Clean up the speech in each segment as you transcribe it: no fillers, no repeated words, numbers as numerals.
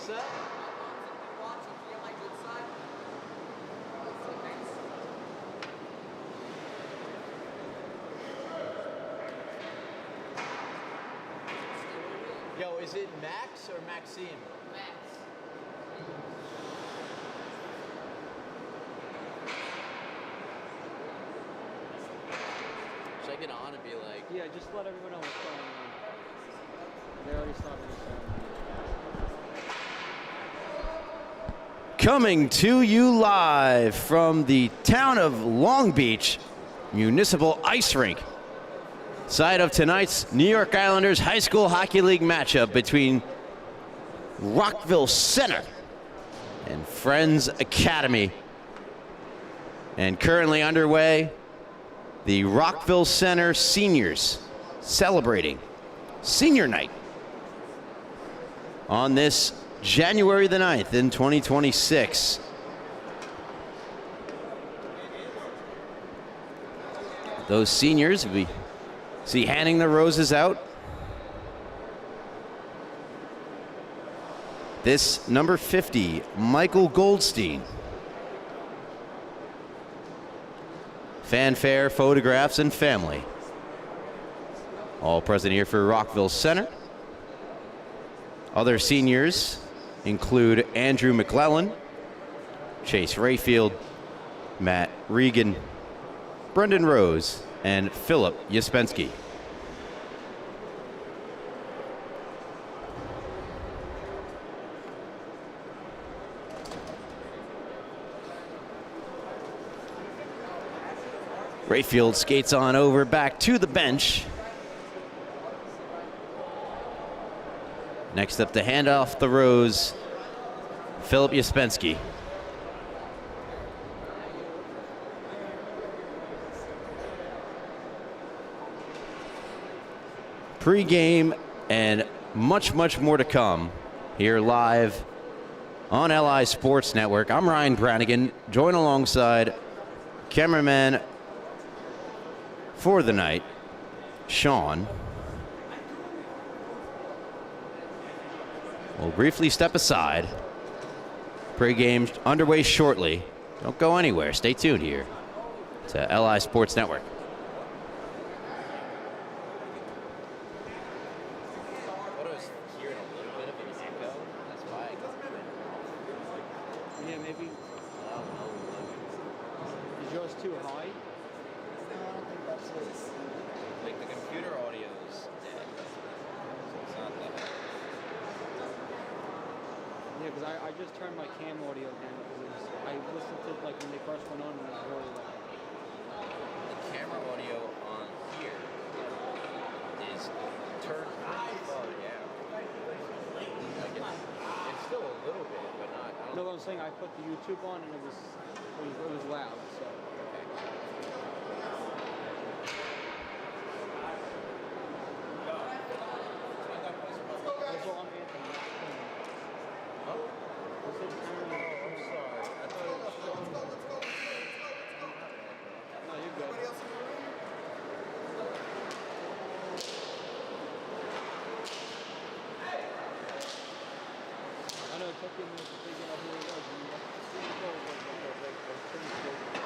set? Yo, is it Max or Maxime? Max. Should I get on and be like... Yeah, just let everyone know what's going on. They already started the ceremony. Coming to you live from the town of Long Beach Municipal Ice Rink, site of tonight's New York Islanders High School Hockey League matchup between Rockville Center and Friends Academy. And currently underway, the Rockville Center seniors celebrating senior night on this January the 9th in 2026. Those seniors we see handing the roses out. This number 50, Michael Goldstein. Fanfare, photographs, and family. All present here for Rockville Center. Other seniors include Andrew McClellan, Chase Rayfield, Matt Regan, Brendan Rose, and Philip Uspensky. Rayfield skates on over back to the bench. Next up to hand off the rose, Philip Uspensky. Pre-game and much, much more to come here live on LI Sports Network. I'm Ryan Brannigan, joined alongside cameraman for the night, Sean. We'll briefly step aside. Pre-game underway shortly. Don't go anywhere. Stay tuned here to LI Sports Network. Yeah, maybe. Is yours too high? Like the computer audio is dead. So it's not that bad. Yeah, because I just turned my cam audio down because I listened to like when they first went on and it was really loud. The camera audio on here is turned pretty far down. Like it's still a little bit, but not. I No, don't I'm saying I put the YouTube on and it was loud. So. That's all I'm answering. I'm sorry. I thought it was No, you're good. I know it took you a minute to figure out who it was. And you have to see the goal.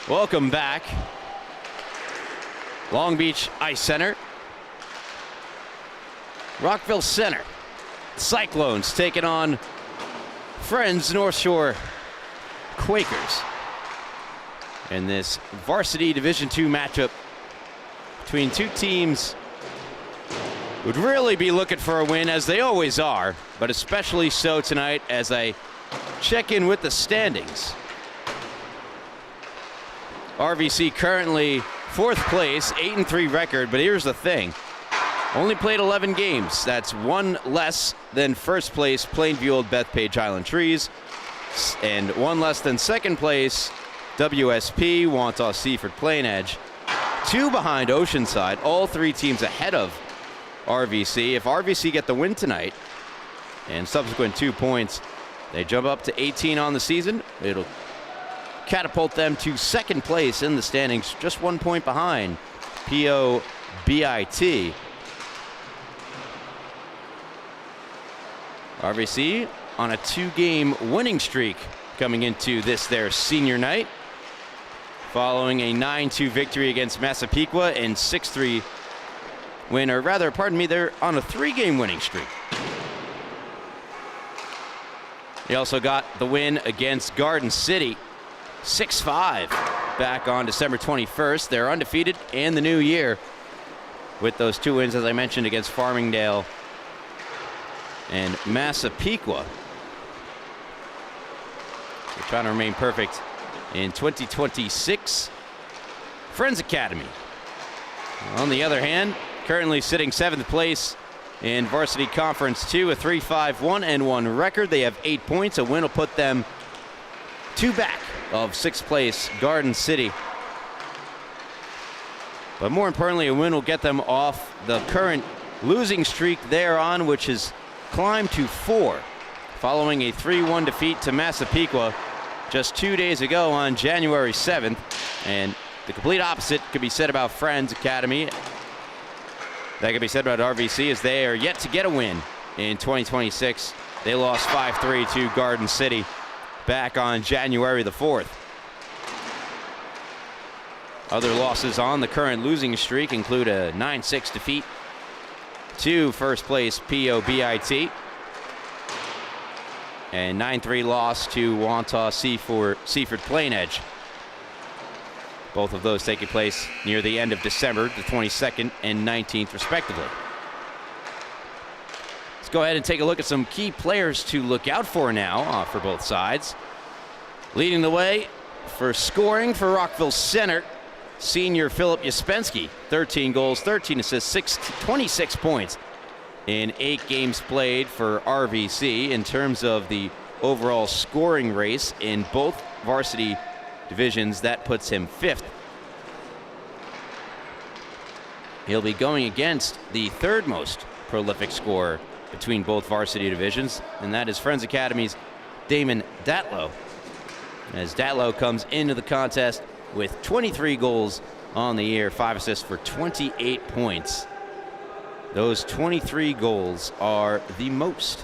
Welcome back. Long Beach Ice Center. Rockville Center. Cyclones taking on Friends North Shore Quakers. In this Varsity Division II matchup between two teams would really be looking for a win, as they always are, but especially so tonight as I check in with the standings. RVC currently 4th place, 8-3 record, but here's the thing. Only played 11 games. That's one less than first place Plainview Old Bethpage Highland Trees, and one less than second place WSP Wantagh Seaford Plain Edge. 2 behind Oceanside, all 3 teams ahead of RVC. If RVC get the win tonight and subsequent 2 points, they jump up to 18 on the season. It'll catapult them to second place in the standings, just 1 point behind POBIT. RVC on a 2-game winning streak coming into this their senior night, following a 9-2 victory against Massapequa and 6-3 win, or rather, pardon me, they're on a 3-game winning streak. They also got the win against Garden City, 6-5, back on December 21st. They're undefeated in the new year with those 2 wins, as I mentioned, against Farmingdale and Massapequa. They're trying to remain perfect in 2026. Friends Academy, on the other hand, currently sitting 7th place in Varsity Conference 2, a 3-5-1-1 record. They have 8 points. A win will put them 2 back of 6th place Garden City. But more importantly, a win will get them off the current losing streak they're on, which has climbed to 4, following a 3-1 defeat to Massapequa just 2 days ago on January 7th. And the complete opposite could be said about Friends Academy. That could be said about RVC, as they are yet to get a win in 2026. They lost 5-3 to Garden City back on January the 4th. Other losses on the current losing streak include a 9-6 defeat to first place POBIT and 9-3 loss to Wantagh Seaford Plain Edge. Both of those taking place near the end of December, the 22nd and 19th, respectively. Let's go ahead and take a look at some key players to look out for now for both sides. Leading the way for scoring for Rockville Center, senior Philip Uspensky, 13 goals, 13 assists, 26 points in 8 games played for RVC. In terms of the overall scoring race in both varsity divisions, that puts him 5th. He'll be going against the 3rd most prolific scorer between both varsity divisions, and that is Friends Academy's Damon Datlow, as Datlow comes into the contest with 23 goals on the year, 5 assists for 28 points. Those 23 goals are the most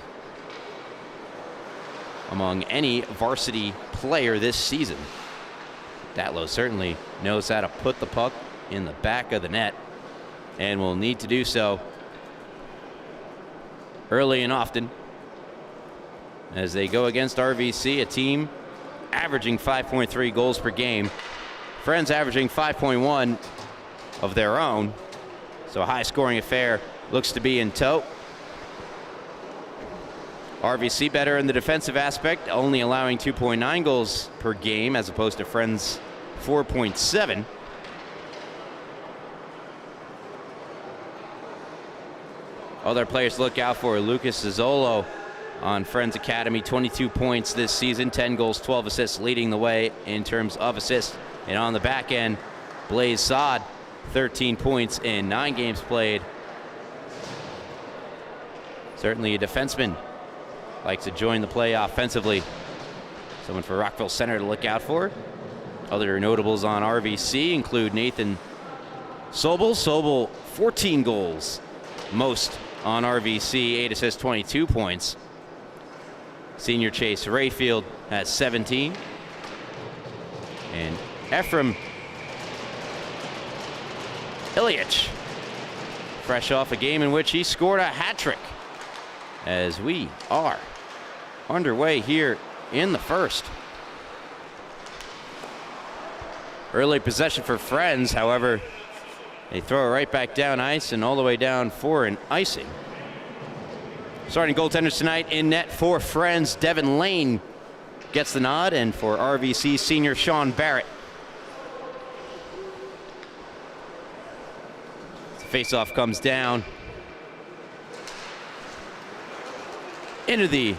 among any varsity player this season. Datlow certainly knows how to put the puck in the back of the net, and will need to do so early and often as they go against RVC, a team averaging 5.3 goals per game. Friends averaging 5.1 of their own, so a high-scoring affair looks to be in tow. RVC better in the defensive aspect, only allowing 2.9 goals per game as opposed to Friends 4.7. Other players to look out for: Lucas Zizzolo on Friends Academy, 22 points this season, 10 goals, 12 assists, leading the way in terms of assists. And on the back end, Blaze Sod, 13 points in 9 games played. Certainly a defenseman, likes to join the play offensively. Someone for Rockville Center to look out for. Other notables on RVC include Nathan Sobel. Sobel, 14 goals, most on RVC, 8 assists, 22 points. Senior Chase Rayfield has 17. And Ephraim Ilyich, fresh off a game in which he scored a hat trick, as we are underway here in the first. Early possession for Friends, however, they throw it right back down ice and all the way down for an icing. Starting goaltenders tonight in net for Friends, Devin Lane gets the nod, and for RVC senior Sean Barrett. Faceoff comes down into the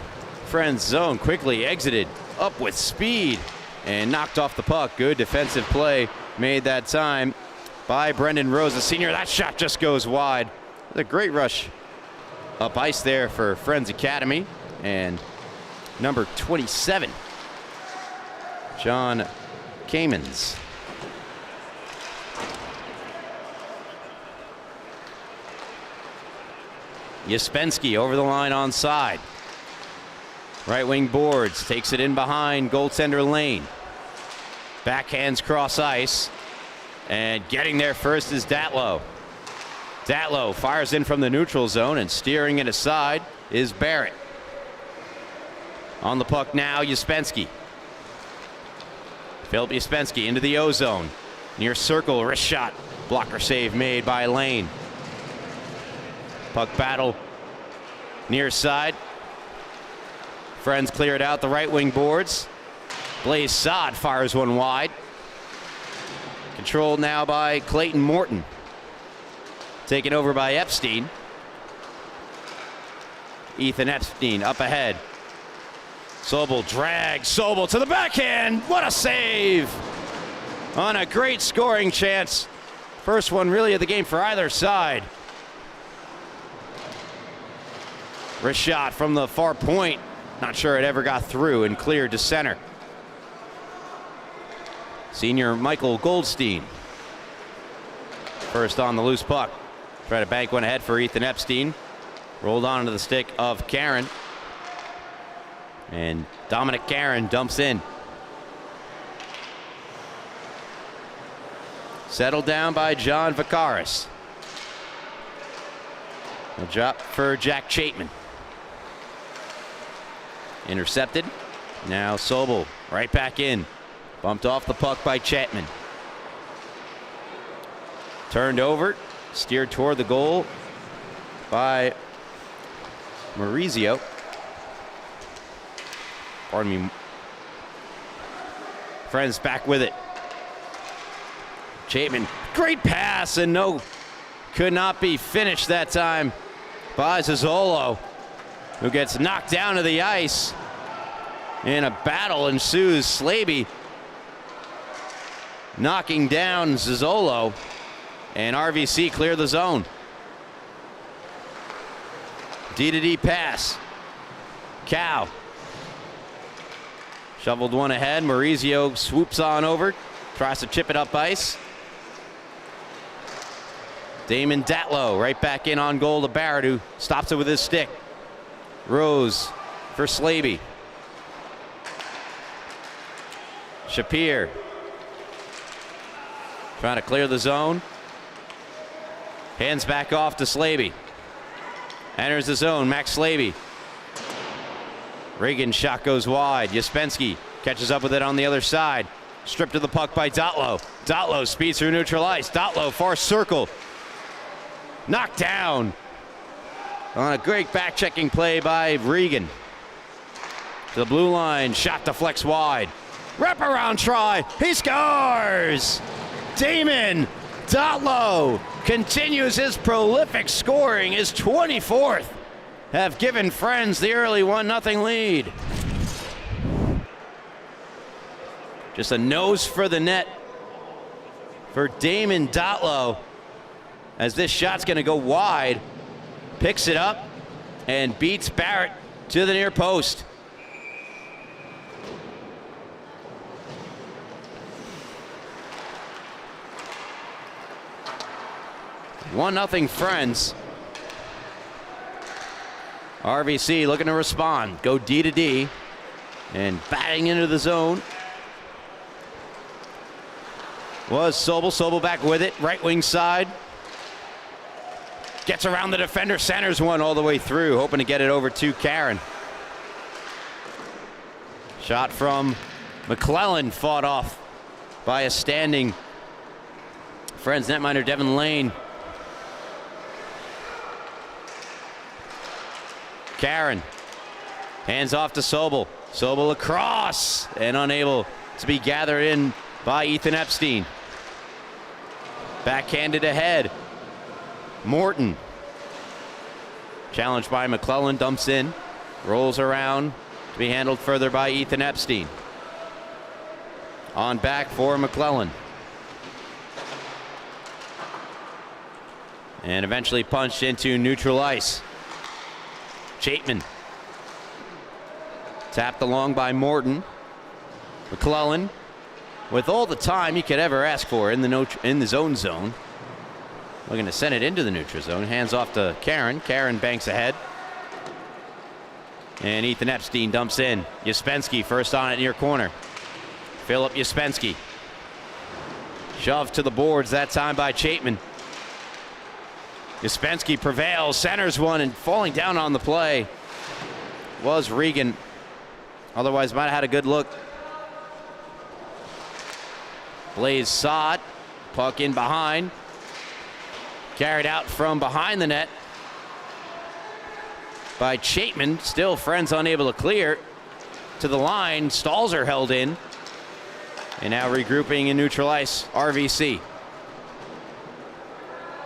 Friends zone, quickly exited up with speed and knocked off the puck. Good defensive play made that time by Brendan Rose, the senior. That shot just goes wide. A great rush up ice there for Friends Academy. And number 27, John Kamens. Uspensky over the line onside. Right wing boards, takes it in behind goaltender Lane. Backhands cross ice. And getting there first is Datlow. Datlow fires in from the neutral zone, and steering it aside is Barrett. On the puck now, Uspensky. Philip Uspensky into the O-zone. Near circle, wrist shot. Blocker save made by Lane. Puck battle near side. Friends cleared out the right wing boards. Blaze Sod fires one wide. Controlled now by Clayton Morton. Taken over by Epstein. Ethan Epstein up ahead. Sobel drags Sobel to the backhand. What a save! On a great scoring chance. First one really of the game for either side. Wrist shot from the far point. Not sure it ever got through and cleared to center. Senior Michael Goldstein. First on the loose puck. Try to bank one ahead for Ethan Epstein. Rolled onto the stick of Karen. And Dominic Karen dumps in. Settled down by John Vicaris. A drop for Jack Chapman. Intercepted. Now Sobel right back in. Bumped off the puck by Chapman. Turned over. Steered toward the goal by Maurizio. Pardon me. Friends back with it. Chapman, great pass, and no, could not be finished that time by Zazolo, who gets knocked down to the ice. And a battle ensues. Slaby knocking down Zazolo, and RVC clear the zone. D-to-D pass. Cow shoveled one ahead. Maurizio swoops on over, tries to chip it up ice. Damon Datlow right back in on goal to Barrett, who stops it with his stick. Rose for Slaby. Shapir trying to clear the zone. Hands back off to Slaby. Enters the zone, Max Slaby. Reagan's shot goes wide. Uspensky catches up with it on the other side. Stripped of the puck by Datlow. Datlow speeds through neutral ice. Datlow far circle. Knocked down on a great back-checking play by Regan. To the blue line, shot deflects wide. Wraparound try, he scores! Damon Datlow continues his prolific scoring. His 24th have given Friends the early 1-0 lead. Just a nose for the net for Damon Datlow, as this shot's going to go wide. Picks it up and beats Barrett to the near post. One nothing Friends. RVC looking to respond. Go D to D and batting into the zone. was Sobel. Sobel back with it, right wing side. Gets around the defender, centers one all the way through, hoping to get it over to Karen. Shot from McClellan, fought off by a standing Friends netminder Devin Lane. Karen, hands off to Sobel. Sobel across and unable to be gathered in by Ethan Epstein. Backhanded ahead. Morton. Challenged by McClellan, dumps in, rolls around to be handled further by Ethan Epstein. On back for McClellan. And eventually punched into neutral ice. Chapman. Tapped along by Morton. McClellan, with all the time you could ever ask for in the zone. Looking to send it into the neutral zone. Hands off to Karen. Karen banks ahead. And Ethan Epstein dumps in. Uspensky first on it near corner. Philip Uspensky. Shoved to the boards that time by Chapman. Uspensky prevails, centers one, and falling down on the play was Regan. Otherwise might have had a good look. Blaze Sod. Puck in behind. Carried out from behind the net by Chapman. Still Friends unable to clear to the line. Stalls are held in. And now regrouping in neutral ice, RVC.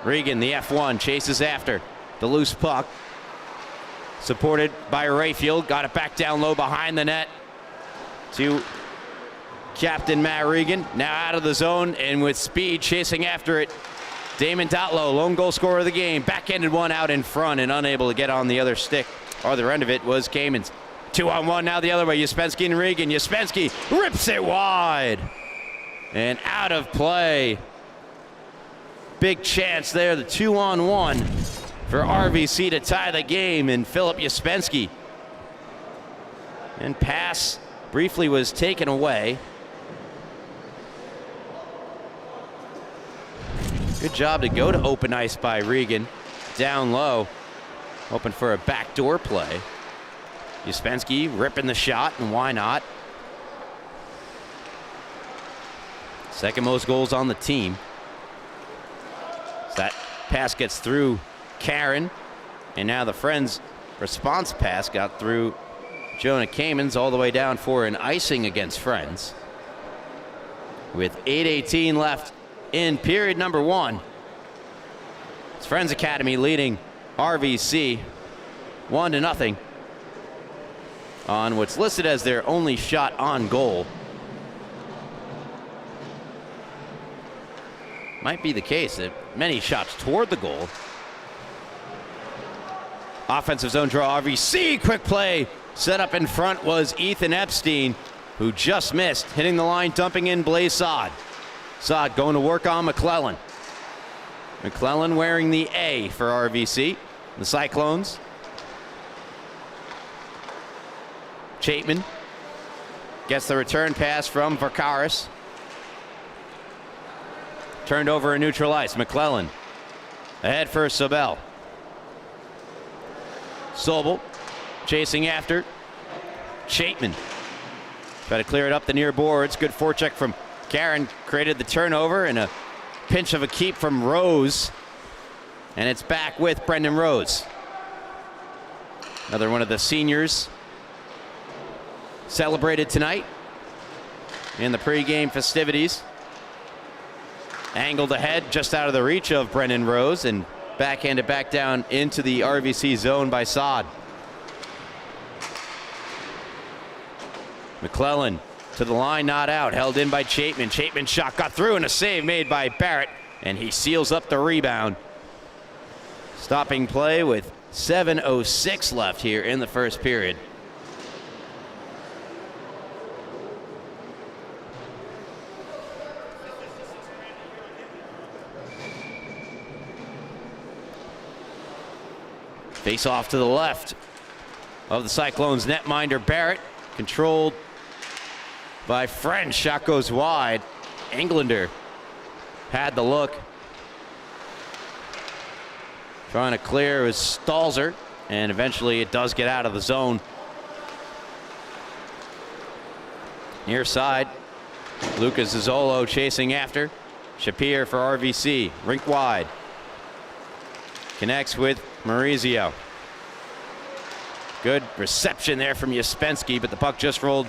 Regan, the F1, chases after the loose puck. Supported by Rayfield. Got it back down low behind the net to Captain Matt Regan. Now out of the zone and with speed chasing after it. Damon Dotlow, lone goal scorer of the game. Backhanded one out in front and unable to get on the other stick. Other end of it was Kamens. 2-on-1 now the other way. Uspensky and Regan. Uspensky rips it wide. And out of play. Big chance there. The 2-on-1 for RVC to tie the game. And Philip Uspensky. And pass briefly was taken away. Good job to go to open ice by Regan. Down low. Hoping for a backdoor play. Uspensky ripping the shot, and why not? Second most goals on the team. So that pass gets through Karen. And now the Friends response pass got through Jonah Kamens all the way down for an icing against Friends. With 8:18 left in period number one. It's Friends Academy leading RVC 1-0 on what's listed as their only shot on goal. Might be the case. Many shots toward the goal. Offensive zone draw RVC. Quick play. Set up in front was Ethan Epstein, who just missed. Hitting the line, dumping in Blaze Sod. Sod going to work on McClellan. McClellan wearing the A for RVC. The Cyclones. Chapman gets the return pass from Varkaris. Turned over in neutral ice. McClellan ahead for Sobel. Sobel chasing after Chapman. Try to clear it up the near boards. Good forecheck from Karen. Created the turnover and a pinch of a keep from Rose. And it's back with Brendan Rose. Another one of the seniors celebrated tonight in the pregame festivities. Angled ahead just out of the reach of Brendan Rose and backhanded back down into the RVC zone by Sod. McClellan to the line, not out, held in by Chapman. Chapman's shot got through and a save made by Barrett, and he seals up the rebound. Stopping play with 7:06 left here in the first period. Face off to the left of the Cyclones netminder Barrett, controlled by French. Shot goes wide. Englander had the look. Trying to clear is Stalzer, and eventually it does get out of the zone. Near side, Lucas Zolo chasing after. Shapir for RVC, rink wide. Connects with Maurizio. Good reception there from Uspensky, but the puck just rolled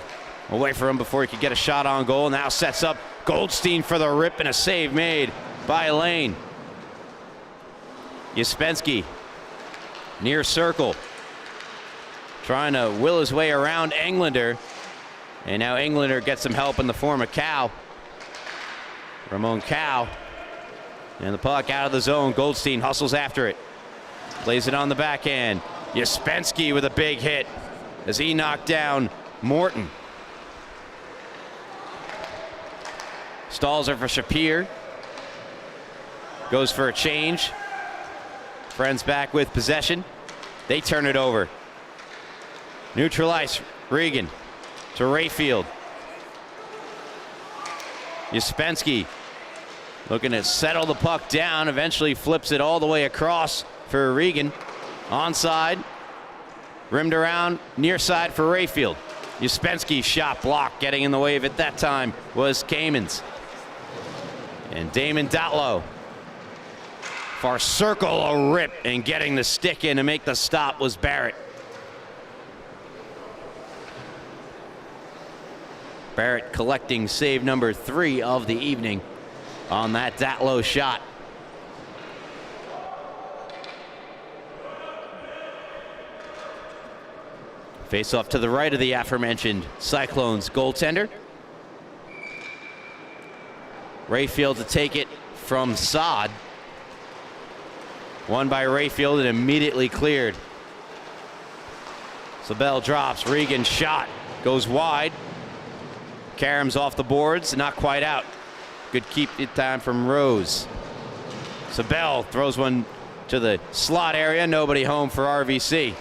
away from him before he could get a shot on goal. Now sets up Goldstein for the rip, and a save made by Lane. Uspensky, near circle, trying to will his way around Englander. And now Englander gets some help in the form of Cow. Ramon Cow. And the puck out of the zone. Goldstein hustles after it. Plays it on the backhand. Uspensky with a big hit as he knocked down Morton. Stalzer for Shapir. Goes for a change. Friends back with possession. They turn it over. Neutral ice. Regan to Rayfield. Uspensky looking to settle the puck down. Eventually flips it all the way across for Regan. Onside. Rimmed around. Near side for Rayfield. Uspensky's shot blocked. Getting in the way of it that time was Kamens. And Damon Datlow. Far circle, a rip, and getting the stick in to make the stop was Barrett. Barrett collecting save number 3 of the evening on that Datlow shot. Face off to the right of the aforementioned Cyclones goaltender. Rayfield to take it from Saad. Won by Rayfield and immediately cleared. Sabell drops. Regan's shot goes wide. Karam's off the boards, not quite out. Good keep it time from Rose. Sabell throws one to the slot area. Nobody home for RVC.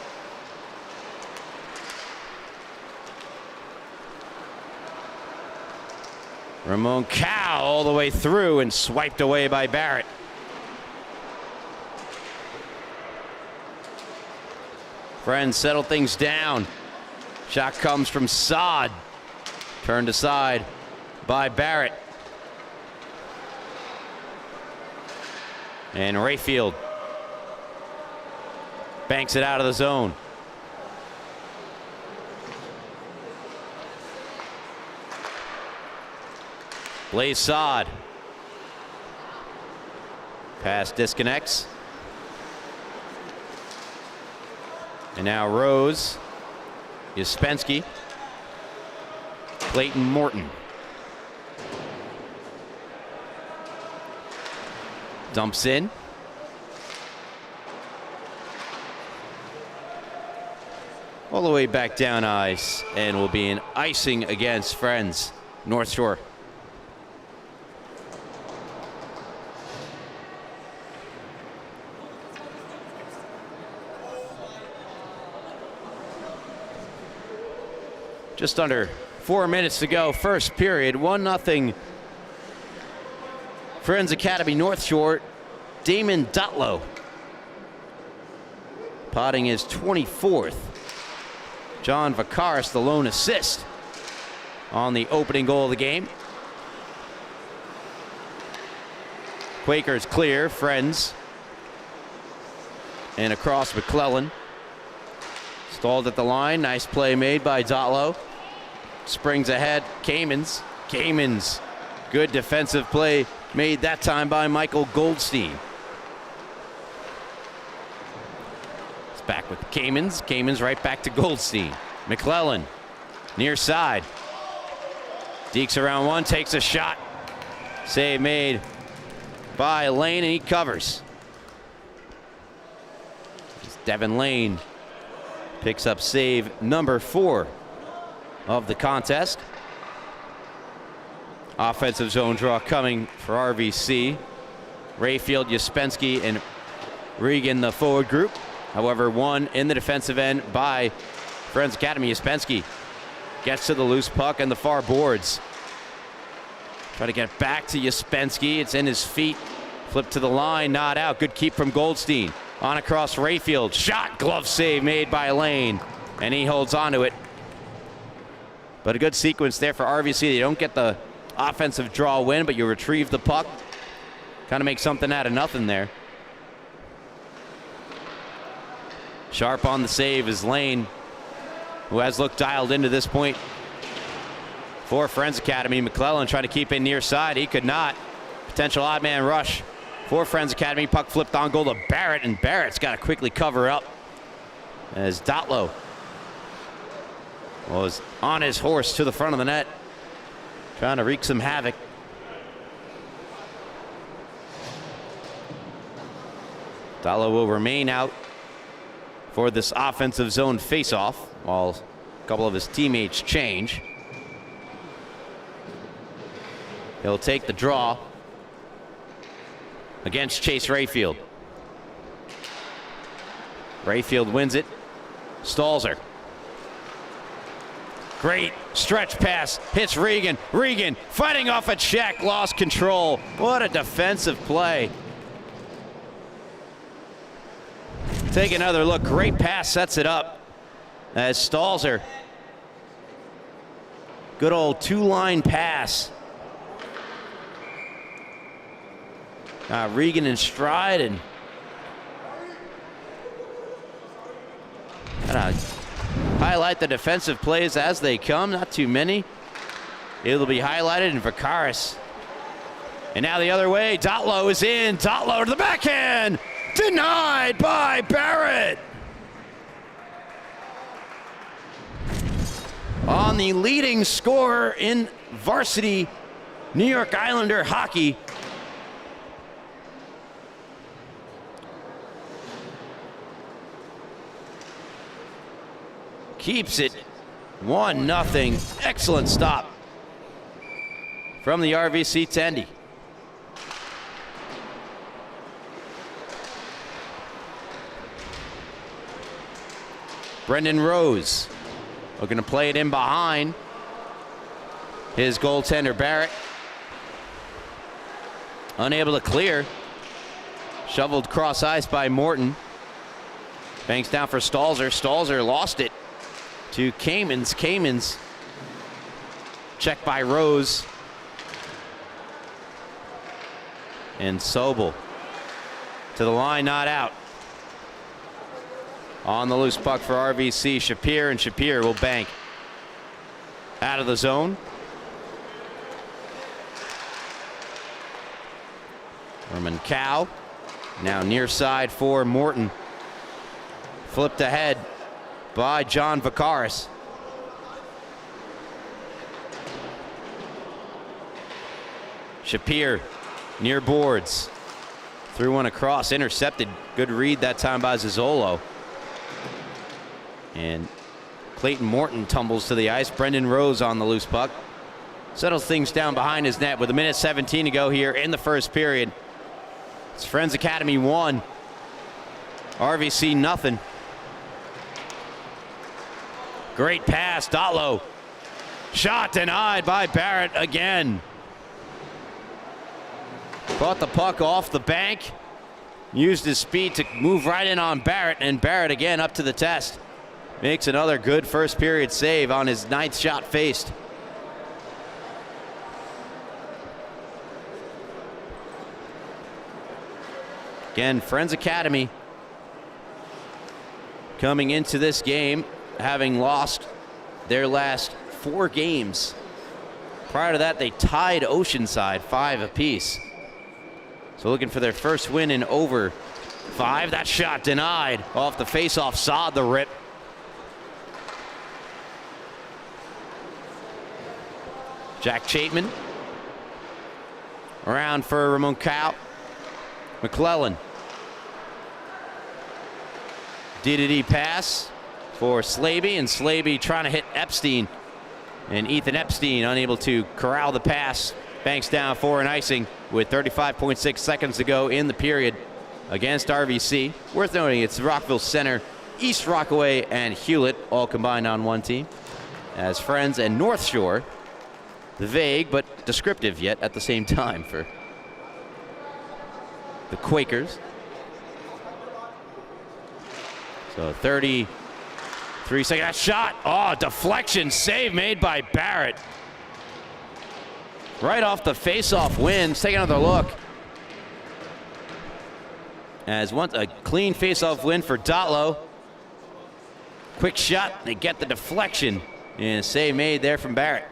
Ramon Cow all the way through and swiped away by Barrett. Friends settle things down. Shot comes from Saad. Turned aside by Barrett. And Rayfield banks it out of the zone. Blaze Saad. Pass disconnects. And now Rose, Uspensky, Clayton Morton. Dumps in. All the way back down ice, and will be an icing against Friends, North Shore. Just under 4 minutes to go, first period, 1-0. Friends Academy North Shore. Damon Datlow potting his 24th. John Vakaris, the lone assist on the opening goal of the game. Quakers clear, Friends. And across McClellan. Stalled at the line, nice play made by Datlow. Springs ahead, Kamens. Kamens, good defensive play made that time by Michael Goldstein. It's back with Kamens. Kamens right back to Goldstein. McClellan, near side. Deeks around one, takes a shot. Save made by Lane, and he covers. Devin Lane picks up save number 4 of the contest. Offensive zone draw coming for RVC. Rayfield, Uspensky, and Regan, the forward group. However, one in the defensive end by Friends Academy. Uspensky gets to the loose puck and the far boards. Try to get back to Uspensky. It's in his feet. Flip to the line, not out. Good keep from Goldstein. On across Rayfield. Shot, glove save made by Lane. And he holds on to it. But a good sequence there for RVC. They don't get the offensive draw win, but you retrieve the puck. Kind of make something out of nothing there. Sharp on the save is Lane, who has looked dialed into this point for Friends Academy. McClellan trying to keep in near side. He could not. Potential odd man rush for Friends Academy. Puck flipped on goal to Barrett, and Barrett's got to quickly cover up as Dotlow was on his horse to the front of the net, trying to wreak some havoc. Dotlow will remain out for this offensive zone faceoff while a couple of his teammates change. He'll take the draw against Chase Rayfield. Rayfield wins it. Stalzer. Great stretch pass. Hits Regan. Regan fighting off a check. Lost control. What a defensive play. Take another look. Great pass sets it up as Stalzer. Good old two-line pass. Regan in stride and highlight the defensive plays as they come. Not too many. It'll be highlighted in Vakaris. And now the other way. Dotlow is in. Dotlow to the backhand. Denied by Barrett. On the leading scorer in varsity New York Islander hockey. Keeps it 1-0. Excellent stop from the RVC Tendy. Brendan Rose looking to play it in behind his goaltender Barrett. Unable to clear. Shoveled cross ice by Morton. Banks down for Stalzer. Stalzer lost it to Kamens. Kamens checked by Rose. And Sobel to the line, not out. On the loose puck for RVC, Shapir, and Shapir will bank out of the zone. Herman Cow now near side for Morton. Flipped ahead by John Vakaris. Shapir near boards. Threw one across, intercepted. Good read that time by Zizzolo. And Clayton Morton tumbles to the ice. Brendan Rose on the loose puck. Settles things down behind his net with 1:17 to go here in the first period. It's Friends Academy 1. RVC nothing. Great pass, Dotlow. Shot denied by Barrett again. Brought the puck off the bank. Used his speed to move right in on Barrett, and Barrett again up to the test. Makes another good first period save on his 9th shot faced. Again, Friends Academy coming into this game having lost their last 4 games. Prior to that, they tied Oceanside 5 apiece. So looking for their first win in over 5. That shot denied off the faceoff. Sawed the rip. Jack Chapman around for Ramon Cow. McClellan. D-to-D pass for Slaby, and Slaby trying to hit Epstein. And Ethan Epstein unable to corral the pass. Banks down for an icing with 35.6 seconds to go in the period against RVC. Worth noting, it's Rockville Center, East Rockaway, and Hewlett all combined on one team. As Friends and North Shore vague but descriptive yet at the same time for the Quakers. So 33-second shot. Oh, deflection save made by Barrett. Right off the face-off win. Take another look. As once a clean face-off win for Dotlow. Quick shot. They get the deflection. And a save made there from Barrett.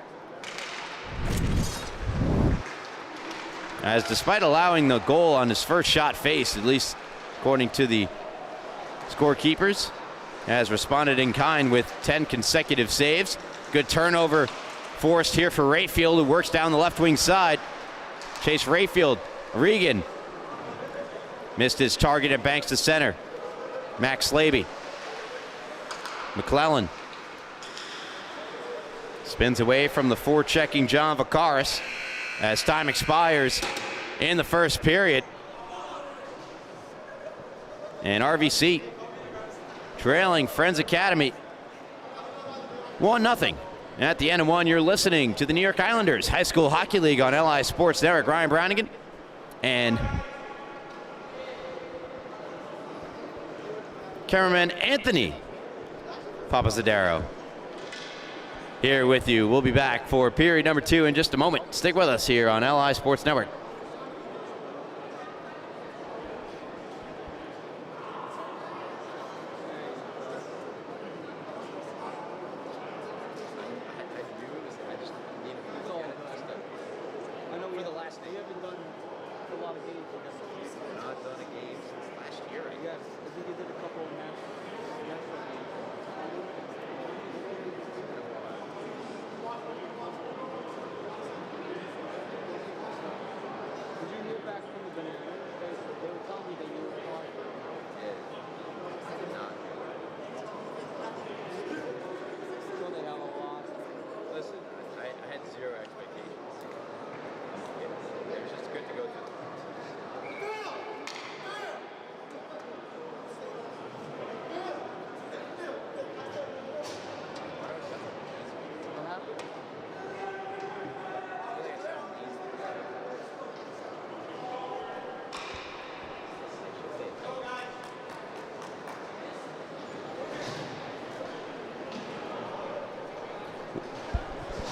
As despite allowing the goal on his first shot faced, at least according to the scorekeepers, has responded in kind with 10 consecutive saves. Good turnover forced here for Rayfield, who works down the left wing side. Chase Rayfield. Regan missed his target and banks to center. Max Slaby. McClellan spins away from the forechecking John Vacaris as time expires in the first period. And RVC trailing Friends Academy 1-0. At the end of one, you're listening to the New York Islanders High School Hockey League on LI Sports Network. Ryan Brownigan and cameraman Anthony Papazadaro here with you. We'll be back for period number 2 in just a moment. Stick with us here on LI Sports Network.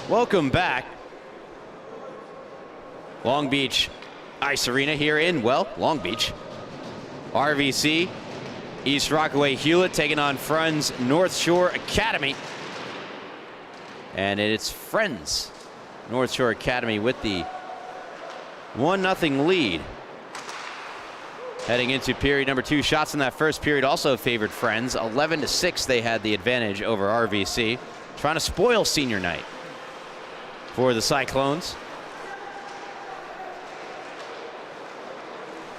Welcome back. Long Beach Ice Arena here in, well, Long Beach. RVC, East Rockaway Hewlett taking on Friends North Shore Academy. And it's Friends North Shore Academy with the 1-0 lead. Heading into period number 2, shots in that first period also favored Friends. 11-6 they had the advantage over RVC. Trying to spoil senior night for the Cyclones.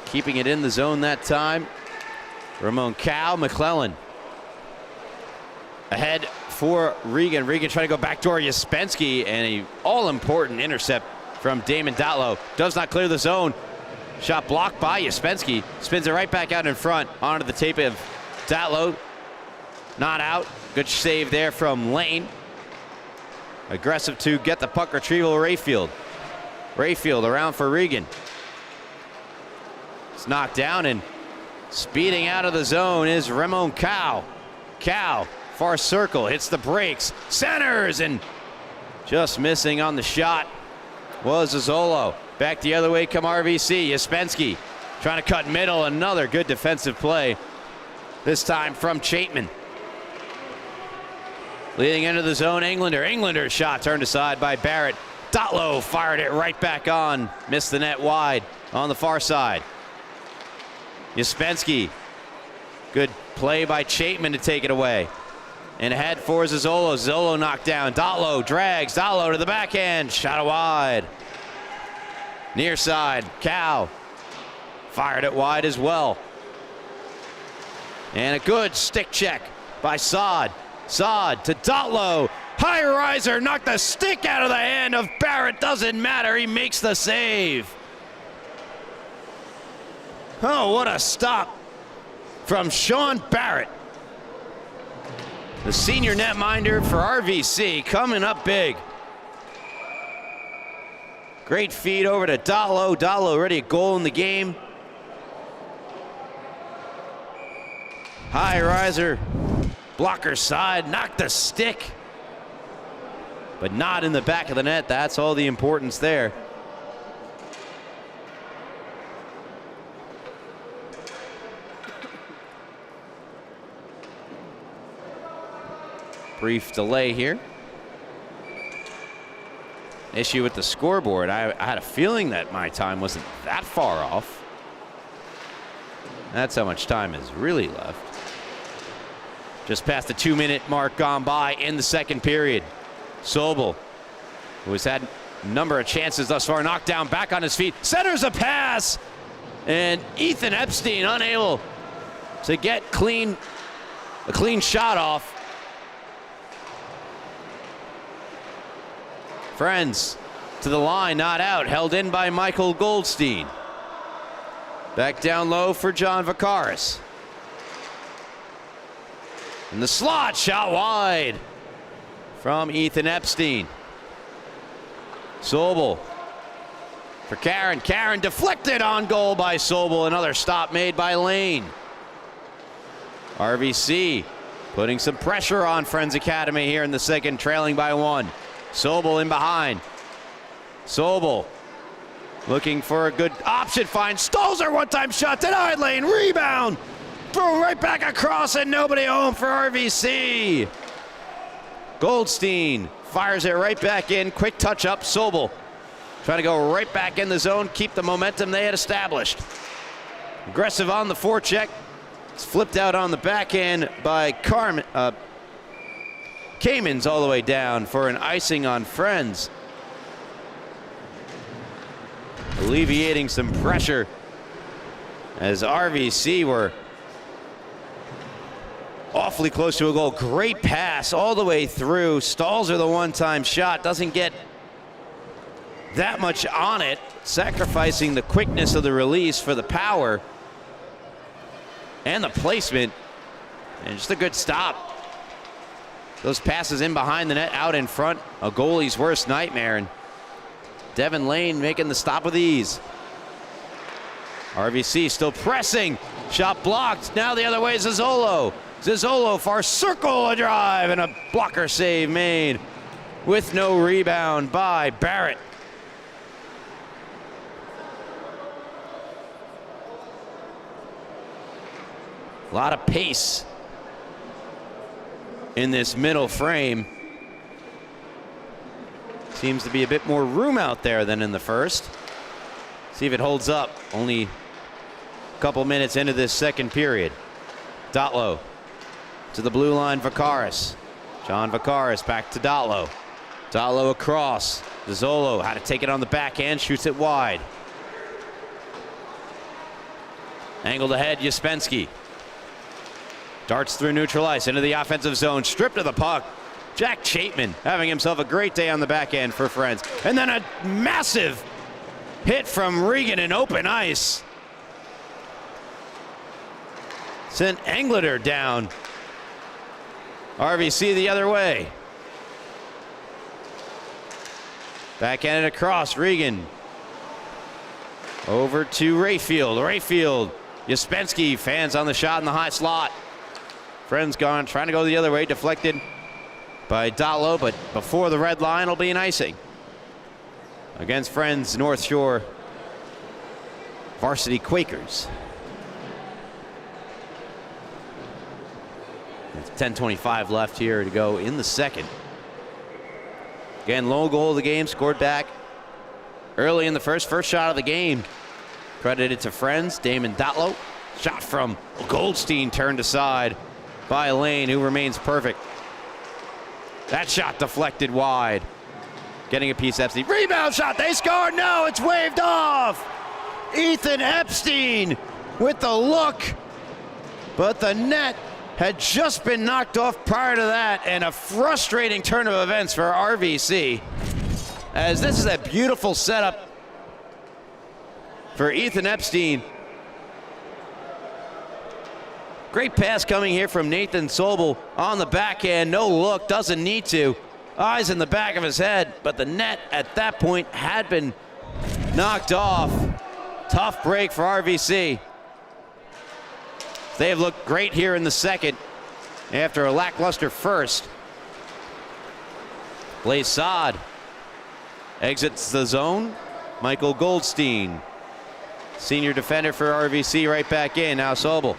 Keeping it in the zone that time. Ramon Cow, McClellan. Ahead for Regan. Regan trying to go backdoor Uspensky, and a all-important intercept from Damon Dotlow. Does not clear the zone. Shot blocked by Uspensky. Spins it right back out in front onto the tape of Dotlow. Not out. Good save there from Lane. Aggressive to get the puck retrieval, Rayfield. Rayfield around for Regan. It's knocked down, and speeding out of the zone is Ramon Cow. Cow, far circle, hits the brakes, centers, and just missing on the shot was Azzolo. Back the other way come RVC. Uspensky trying to cut middle. Another good defensive play, this time from Chapman. Leading into the zone, Englander. Englander's shot turned aside by Barrett. Dotlow fired it right back on. Missed the net wide on the far side. Uspensky. Good play by Chapman to take it away. And ahead for Zolo. Zolo knocked down. Dotlow drags. Dotlow to the backhand. Shot wide. Near side. Cow fired it wide as well. And a good stick check by Saad. Saad to Dotlow. High riser, knocked the stick out of the hand of Barrett. Doesn't matter, he makes the save. Oh, what a stop from Sean Barrett. The senior netminder for RVC coming up big. Great feed over to Dotlow. Dotlow already a goal in the game. High riser, blocker side, knocked the stick, but not in the back of the net. That's all the importance there. Brief delay here. Issue with the scoreboard. I had a feeling that my time wasn't that far off. That's how much time is really left. Just past the 2-minute mark gone by in the second period. Sobel, who has had a number of chances thus far, knocked down, back on his feet, centers a pass, and Ethan Epstein unable to get a clean shot off. Friends to the line, not out, held in by Michael Goldstein. Back down low for John Vacaris. And the slot shot wide from Ethan Epstein. Sobel for Karen. Karen deflected on goal by Sobel. Another stop made by Lane. RVC putting some pressure on Friends Academy here in the second, trailing by 1. Sobel in behind. Sobel looking for a good option. Finds Stolzer, one-time shot, denied. Lane, rebound. Throw right back across and nobody home for RVC. Goldstein fires it right back in. Quick touch up. Sobel trying to go right back in the zone, keep the momentum they had established. Aggressive on the forecheck. It's flipped out on the backhand by Kamens all the way down for an icing on Friends. Alleviating some pressure as RVC were awfully close to a goal. Great pass all the way through. Stalls are the one-time shot. Doesn't get that much on it, sacrificing the quickness of the release for the power and the placement. And just a good stop. Those passes in behind the net, out in front, a goalie's worst nightmare. And Devin Lane making the stop with ease. RVC still pressing. Shot blocked. Now the other way, Zizzolo. Zizzolo far circle, a drive, and a blocker save made with no rebound by Barrett. A lot of pace in this middle frame. Seems to be a bit more room out there than in the first. See if it holds up. Only a couple minutes into this second period. Dotlow to the blue line, Vacaris. John Vacaris back to Dotlow. Dotlow across. Zizzolo had to take it on the backhand, shoots it wide. Angled ahead, Uspensky. Darts through neutral ice into the offensive zone, stripped of the puck. Jack Chapman having himself a great day on the back end for Friends. And then a massive hit from Regan in open ice. Sent Englander down. RVC the other way. Backhanded across, Regan. Over to Rayfield. Rayfield, Uspensky, fans on the shot in the high slot. Friends gone, trying to go the other way, deflected by Dotlow, but before the red line will be an icing. Against Friends North Shore Varsity Quakers. It's 10:25 left here to go in the second. Again, low goal of the game, scored back early in the first shot of the game. Credited to Friends, Damon Dotlow. Shot from Goldstein turned aside by Lane, who remains perfect. That shot deflected wide. Getting a piece, Epstein. Rebound shot, they scored, no, it's waved off. Ethan Epstein with the look, but the net had just been knocked off prior to that, and a frustrating turn of events for RVC, as this is a beautiful setup for Ethan Epstein. Great pass coming here from Nathan Sobel on the backhand. No look, doesn't need to. Eyes in the back of his head, but the net at that point had been knocked off. Tough break for RVC. They have looked great here in the second after a lackluster first. Blaze Sod exits the zone. Michael Goldstein, senior defender for RVC, right back in. Now Sobel,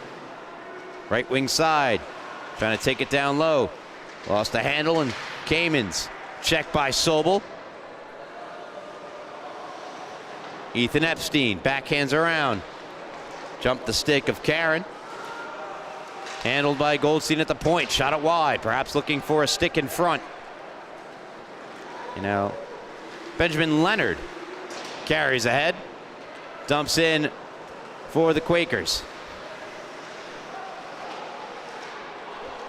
right wing side, trying to take it down low. Lost the handle, and Kamens checked by Sobel. Ethan Epstein backhands around. Jumped the stick of Karen. Handled by Goldstein at the point. Shot it wide, perhaps looking for a stick in front. You know, Benjamin Leonard carries ahead. Dumps in for the Quakers.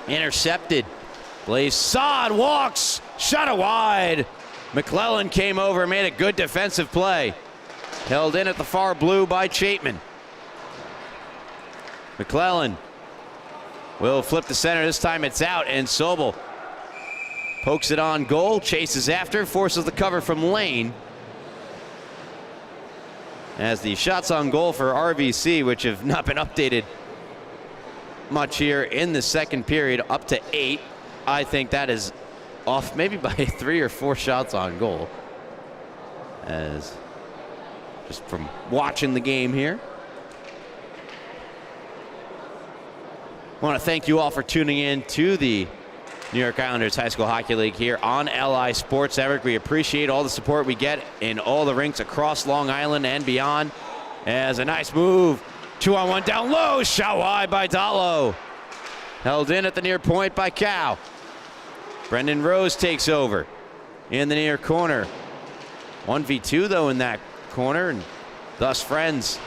Intercepted. Blaze Sod walks. Shot it wide. McClellan came over, made a good defensive play. Held in at the far blue by Chapman. McClellan will flip the center. This time it's out, and Sobel pokes it on goal, chases after, forces the cover from Lane. As the shots on goal for RVC, which have not been updated much here in the second period, up to 8. I think that is off maybe by 3 or 4 shots on goal. As just from watching the game here. I want to thank you all for tuning in to the New York Islanders High School Hockey League here on LI Sports Network. We appreciate all the support we get in all the rinks across Long Island and beyond. As a nice move, 2-on-1 down low, shot wide by Dotlow. Held in at the near point by Cow. Brendan Rose takes over in the near corner. 1v2 though in that corner, and thus Friends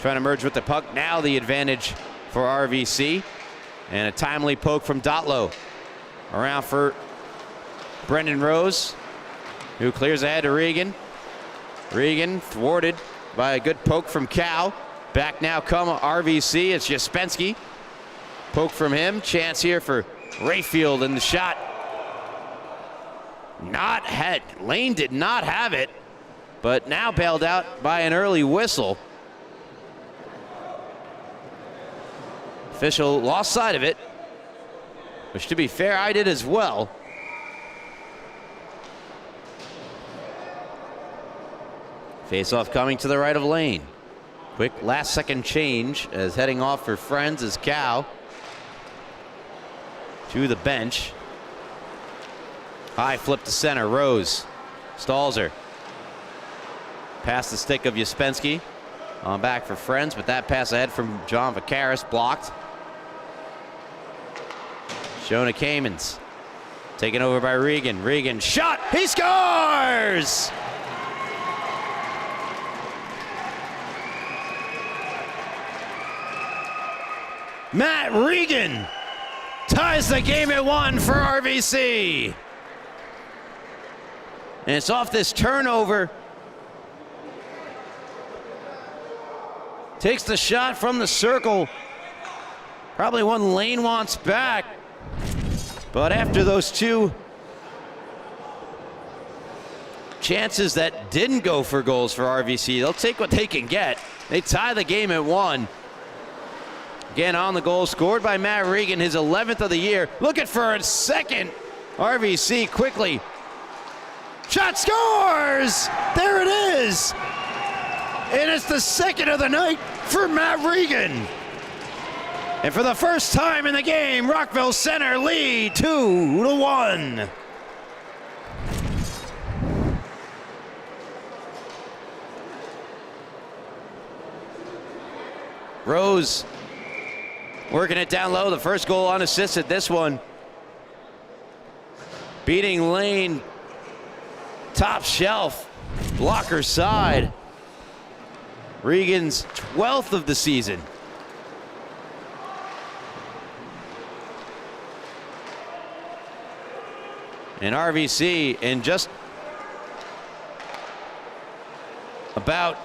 trying to merge with the puck. Now the advantage for RVC, and a timely poke from Dotlow. Around for Brendan Rose, who clears ahead to Regan. Regan thwarted by a good poke from Cow. Back now come RVC. It's Uspensky. Poke from him. Chance here for Rayfield in the shot. Not had. Lane did not have it, but now bailed out by an early whistle. Official lost sight of it, which, to be fair, I did as well. Face-off coming to the right of Lane. Quick last-second change as heading off for Friends is Cow. To the bench. High flip to center. Rose stalls her. Past the stick of Uspensky. On back for Friends, but that pass ahead from John Vacaris blocked. Jonah Kamens taken over by Regan. Regan shot. He scores! Matt Regan ties the game at 1 for RVC. And it's off this turnover. Takes the shot from the circle. Probably one Lane wants back. But after those 2 chances that didn't go for goals for RVC, they'll take what they can get. They tie the game at 1. Again, on the goal, scored by Matt Regan, his 11th of the year. Looking for a second. RVC quickly. Shot, scores! There it is! And it's the second of the night for Matt Regan. And for the first time in the game, Rockville Center lead 2-1. Rose working it down low. The first goal unassisted. This one beating Lane top shelf, blocker side. Regan's 12th of the season. And RVC in just about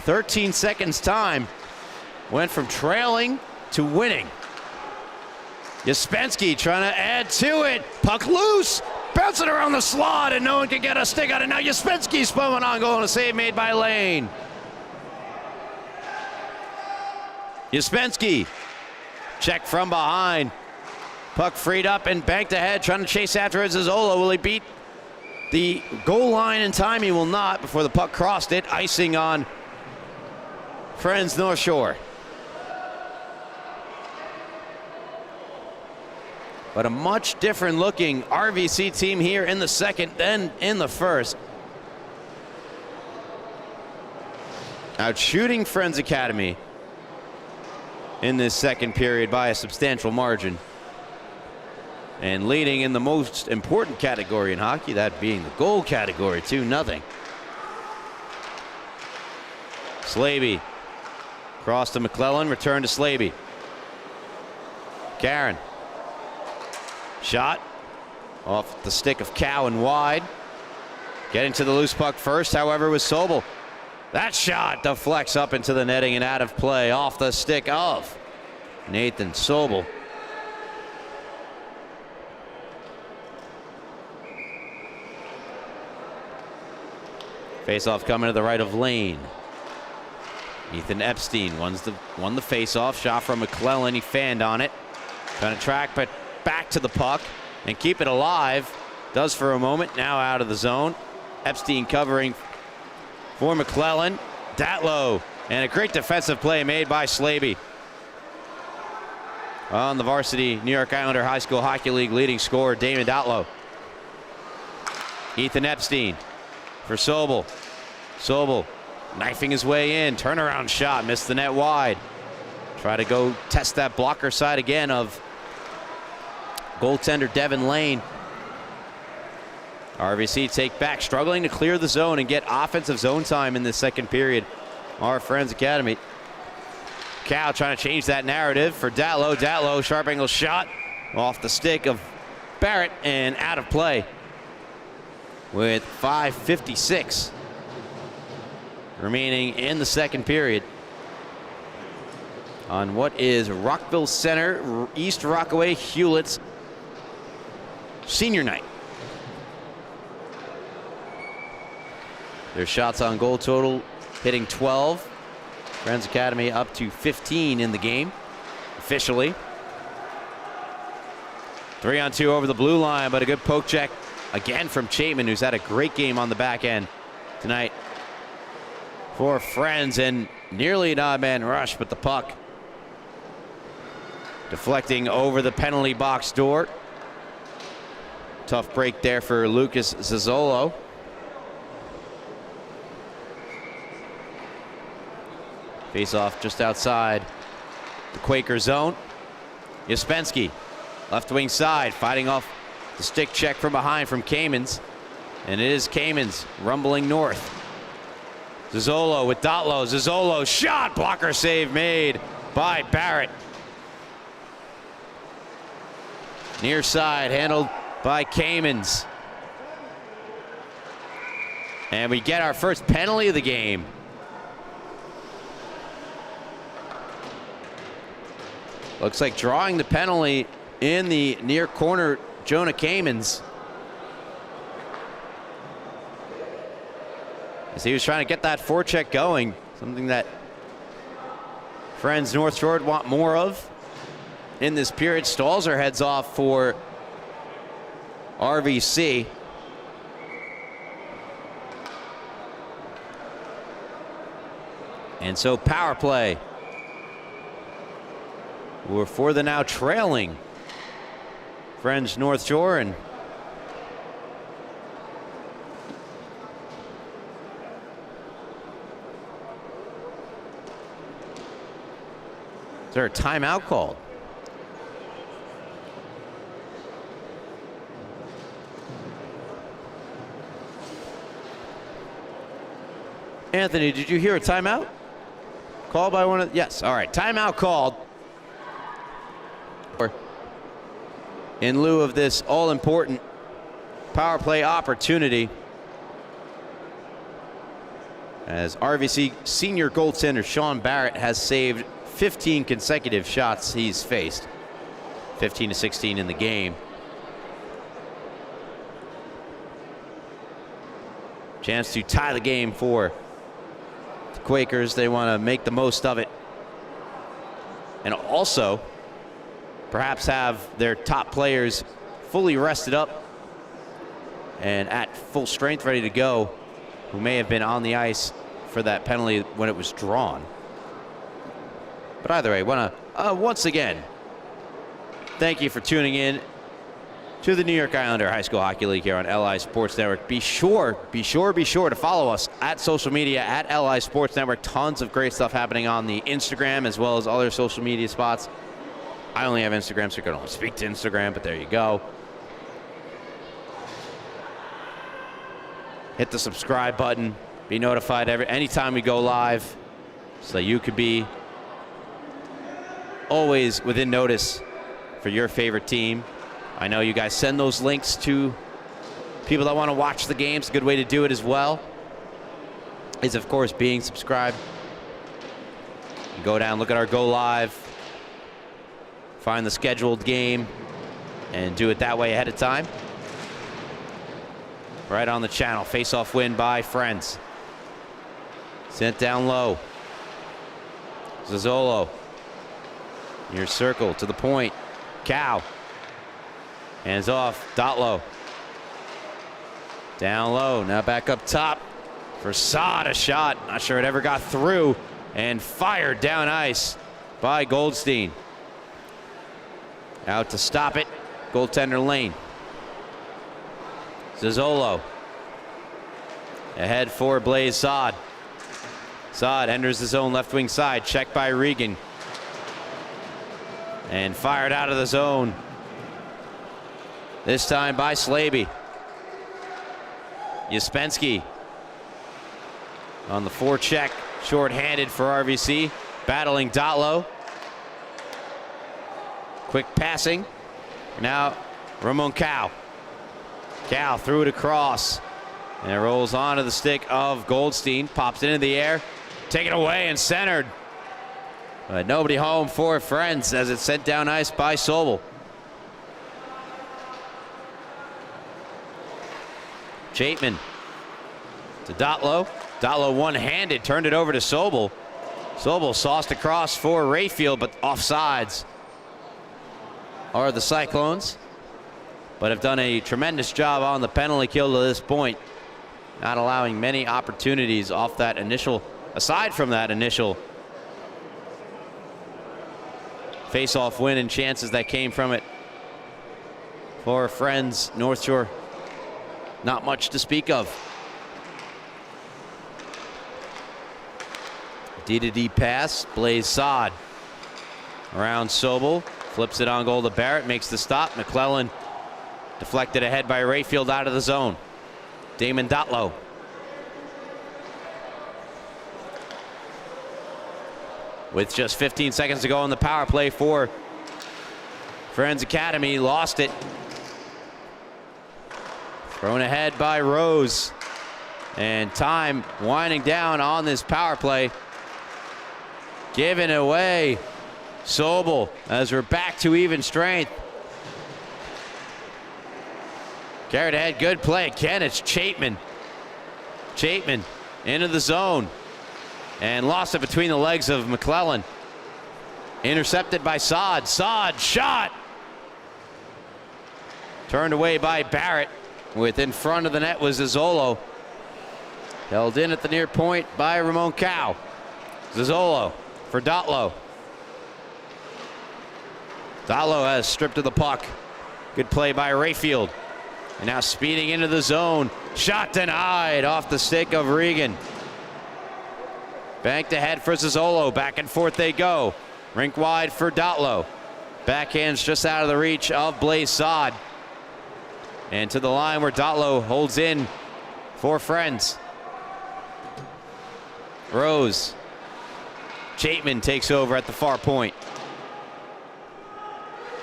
13 seconds time went from trailing to winning. Uspensky trying to add to it. Puck loose. Bouncing around the slot, and no one can get a stick on it. Now Uspensky's spun on goal, and a save made by Lane. Uspensky, check from behind. Puck freed up and banked ahead, trying to chase after it. Zazzola, will he beat the goal line in time? He will not before the puck crossed it, icing on Friends North Shore. But a much different looking RVC team here in the second than in the first. Out shooting Friends Academy in this second period by a substantial margin. And leading in the most important category in hockey, that being the goal category, 2-0. Slaby, cross to McClellan, return to Slaby. Karen. Shot off the stick of Cowan wide. Getting to the loose puck first, however, was Sobel. That shot deflects up into the netting and out of play off the stick of Nathan Sobel. Face-off coming to the right of Lane. Ethan Epstein won the face-off. Shot from McClellan. He fanned on it. Trying to track, but back to the puck and keep it alive. Does for a moment. Now out of the zone. Epstein covering for McClellan. Datlow. And a great defensive play made by Slaby. On the Varsity New York Islander High School Hockey League leading scorer, Damon Datlow. Ethan Epstein for Sobel. Sobel knifing his way in. Turnaround shot. Missed the net wide. Try to go test that blocker side again of goaltender Devin Lane. RVC take back, struggling to clear the zone and get offensive zone time in the second period. Our Friends Academy. Cal trying to change that narrative for Datlow. Datlow, sharp angle shot off the stick of Barrett and out of play with 5:56 remaining in the second period on what is Rockville Center, East Rockaway, Hewlett's senior night. Their shots on goal total hitting 12. Friends Academy up to 15 in the game officially. 3-on-2 over the blue line, but a good poke check again from Chapman, who's had a great game on the back end tonight for Friends, and nearly an odd man rush, but the puck deflecting over the penalty box door. Tough break there for Lucas Zazzolo. Face off just outside the Quaker zone. Uspensky, left wing side, fighting off the stick check from behind from Kamens. And it is Kamens rumbling north. Zazzolo with Datlow. Zazzolo shot, blocker save made by Barrett. Near side handled by Kamens. And we get our first penalty of the game. Looks like drawing the penalty in the near corner, Jonah Kamens. As he was trying to get that forecheck going, something that Friends North Shore want more of in this period. Stalzer heads off for RVC. And so power play. We're for the now trailing Friends North Shore, and is there a timeout called? Anthony, did you hear a timeout called by one of? Yes. All right. Timeout called. In lieu of this all-important power play opportunity, as RVC senior goaltender Sean Barrett has saved 15 consecutive shots he's faced, 15 to 16 in the game. Chance to tie the game for the Quakers. They want to make the most of it. And also, perhaps have their top players fully rested up and at full strength, ready to go, who may have been on the ice for that penalty when it was drawn. But either way, want to once again thank you for tuning in to the New York Islander High School Hockey League here on LI Sports Network. Be sure to follow us at social media at LI Sports Network. Tons of great stuff happening on the Instagram as well as other social media spots. I only have Instagram, so I can only speak to Instagram, but there you go. Hit the subscribe button. Be notified anytime we go live so you could be always within notice for your favorite team. I know you guys send those links to people that want to watch the games. A good way to do it as well is, of course, being subscribed. You go down, look at our Go Live, find the scheduled game, and do it that way ahead of time. Right on the channel. Face-off win by Friends. Sent down low. Zazzolo. Near circle to the point. Cow. Hands off. Dotlow. Down low. Now back up top for Saad. A shot. Not sure it ever got through. And fired down ice by Goldstein. Out to stop it. Goaltender Lane. Zazzolo. Ahead for Blaze Saad. Saad enters the zone left wing side. Checked by Regan. And fired out of the zone. This time by Slaby. Uspensky on the forecheck. Short-handed for RVC. Battling Dotlow. Quick passing. Now Ramon Cow. Cow threw it across. And it rolls onto the stick of Goldstein. Pops it into the air. Taken away and centered. But nobody home for Friends as it's sent down ice by Sobel. Chapman to Dotlow. Dotlow one-handed, turned it over to Sobel. Sobel sauced across for Rayfield, but offsides are the Cyclones. But have done a tremendous job on the penalty kill to this point. Not allowing many opportunities off that initial, aside from that initial face-off win and chances that came from it. For Friends, North Shore, not much to speak of. D-to-D pass, Blaze Saad. Around Sobel, flips it on goal to Barrett, makes the stop. McClellan deflected ahead by Rayfield out of the zone. Damon Dotlow. With just 15 seconds to go on the power play for Friends Academy, lost it. Thrown ahead by Rose. And time winding down on this power play. Given away. Sobel as we're back to even strength. Carried ahead, good play. Again, it's Chapman. Chapman into the zone. And lost it between the legs of McClellan. Intercepted by Saad. Saad, shot! Turned away by Barrett. With in front of the net was Zazzolo. Held in at the near point by Ramon Cow. Zazzolo for Dotlow. Dotlow has stripped of the puck. Good play by Rayfield. And now speeding into the zone. Shot denied off the stick of Regan. Banked ahead for Zazzolo. Back and forth they go. Rink wide for Dotlow. Backhands just out of the reach of Blaze Saad. And to the line where Dotlow holds in for Friends. Rose. Chapman takes over at the far point.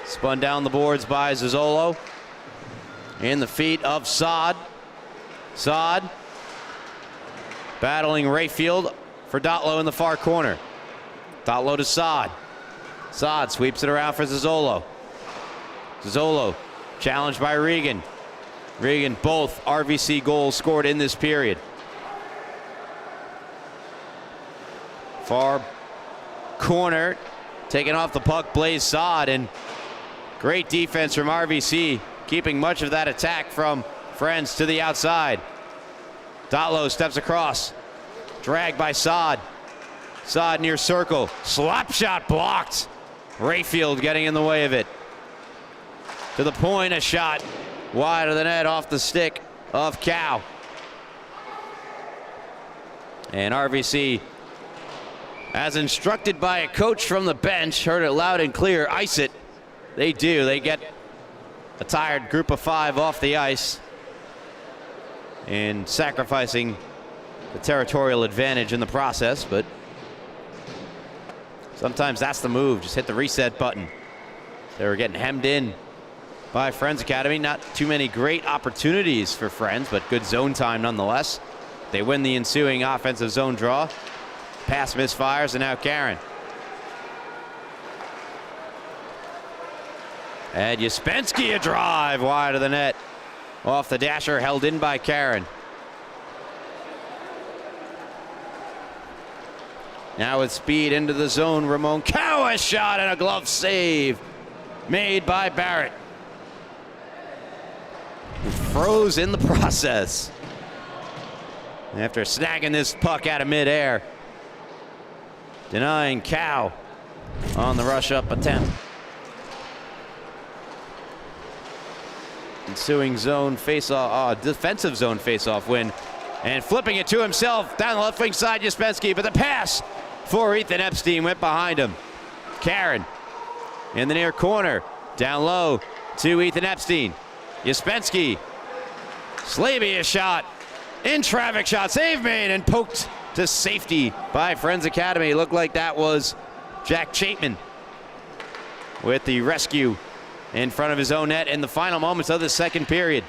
Spun down the boards by Zazzolo. In the feet of Saad. Saad battling Rayfield for Dotlow in the far corner. Dotlow to Saad. Saad sweeps it around for Zazzolo. Zazzolo challenged by Regan. Regan, both RVC goals scored in this period. Far corner, taking off the puck, Blaze Sod, and great defense from RVC, keeping much of that attack from Friends to the outside. Dotlow steps across, dragged by Sod. Sod near circle, slap shot blocked. Rayfield getting in the way of it. To the point, a shot wide of the net off the stick of Cow. And RVC, as instructed by a coach from the bench, heard it loud and clear, ice it. They do. They get a tired group of 5 off the ice and sacrificing the territorial advantage in the process, but sometimes that's the move. Just hit the reset button. They were getting hemmed in by Friends Academy. Not too many great opportunities for Friends, but good zone time nonetheless. They win the ensuing offensive zone draw. Pass misfires, and now Karen. And Uspensky, a drive wide of the net. Off the dasher, held in by Karen. Now with speed into the zone, Ramon Cow, a shot and a glove save made by Barrett, who froze in the process after snagging this puck out of midair, denying Cow on the rush up attempt. Ensuing zone face-off, defensive zone face-off win, and flipping it to himself down the left wing side, Uspensky, but the pass for Ethan Epstein went behind him. Karen in the near corner, down low to Ethan Epstein. Uspensky, Slaby, a shot, in traffic shot, save made, and poked to safety by Friends Academy. Looked like that was Jack Chapman with the rescue in front of his own net in the final moments of the second period.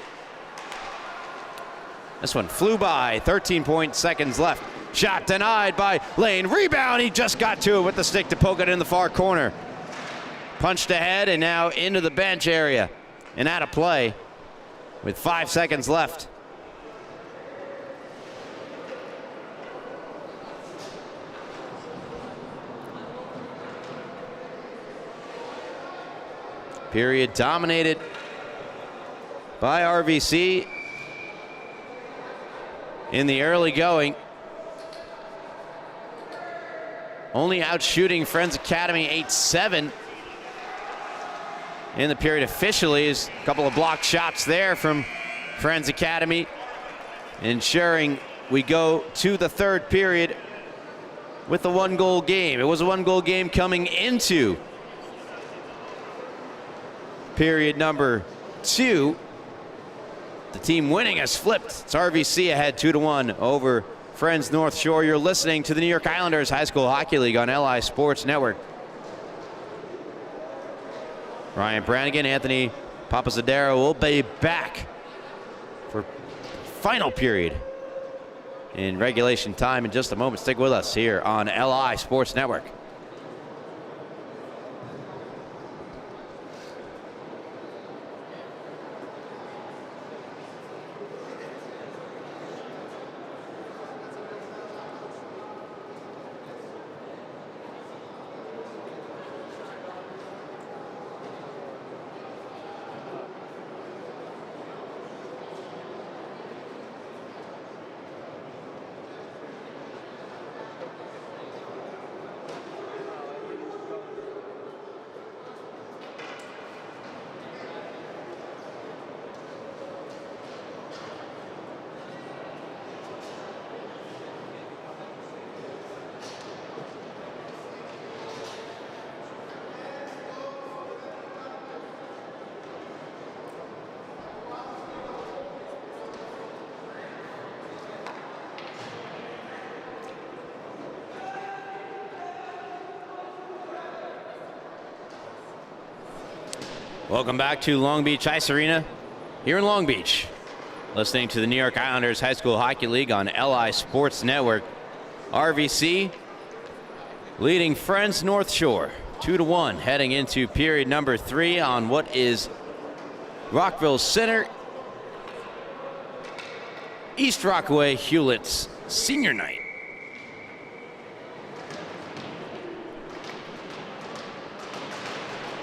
This one flew by, 13 seconds left. Shot denied by Lane. Rebound, he just got to it with the stick to poke it in the far corner. Punched ahead and now into the bench area and out of play with 5 seconds left. Period dominated by RVC in the early going. Only out shooting Friends Academy 8-7 in the period officially. Is a couple of blocked shots there from Friends Academy, ensuring we go to the third period with a 1-goal game. It was a 1-goal game coming into period number 2. The team winning has flipped. It's RVC ahead 2-1 over Friends North Shore. You're listening to the New York Islanders High School Hockey League on LI Sports Network. Ryan Brannigan, Anthony Papasadero will be back for final period in regulation time in just a moment. Stick with us here on LI Sports Network. Welcome back to Long Beach Ice Arena here in Long Beach. Listening to the New York Islanders High School Hockey League on LI Sports Network. RVC leading Friends North Shore 2-1 heading into period number 3 on what is Rockville Center East Rockaway Hewlett's senior night.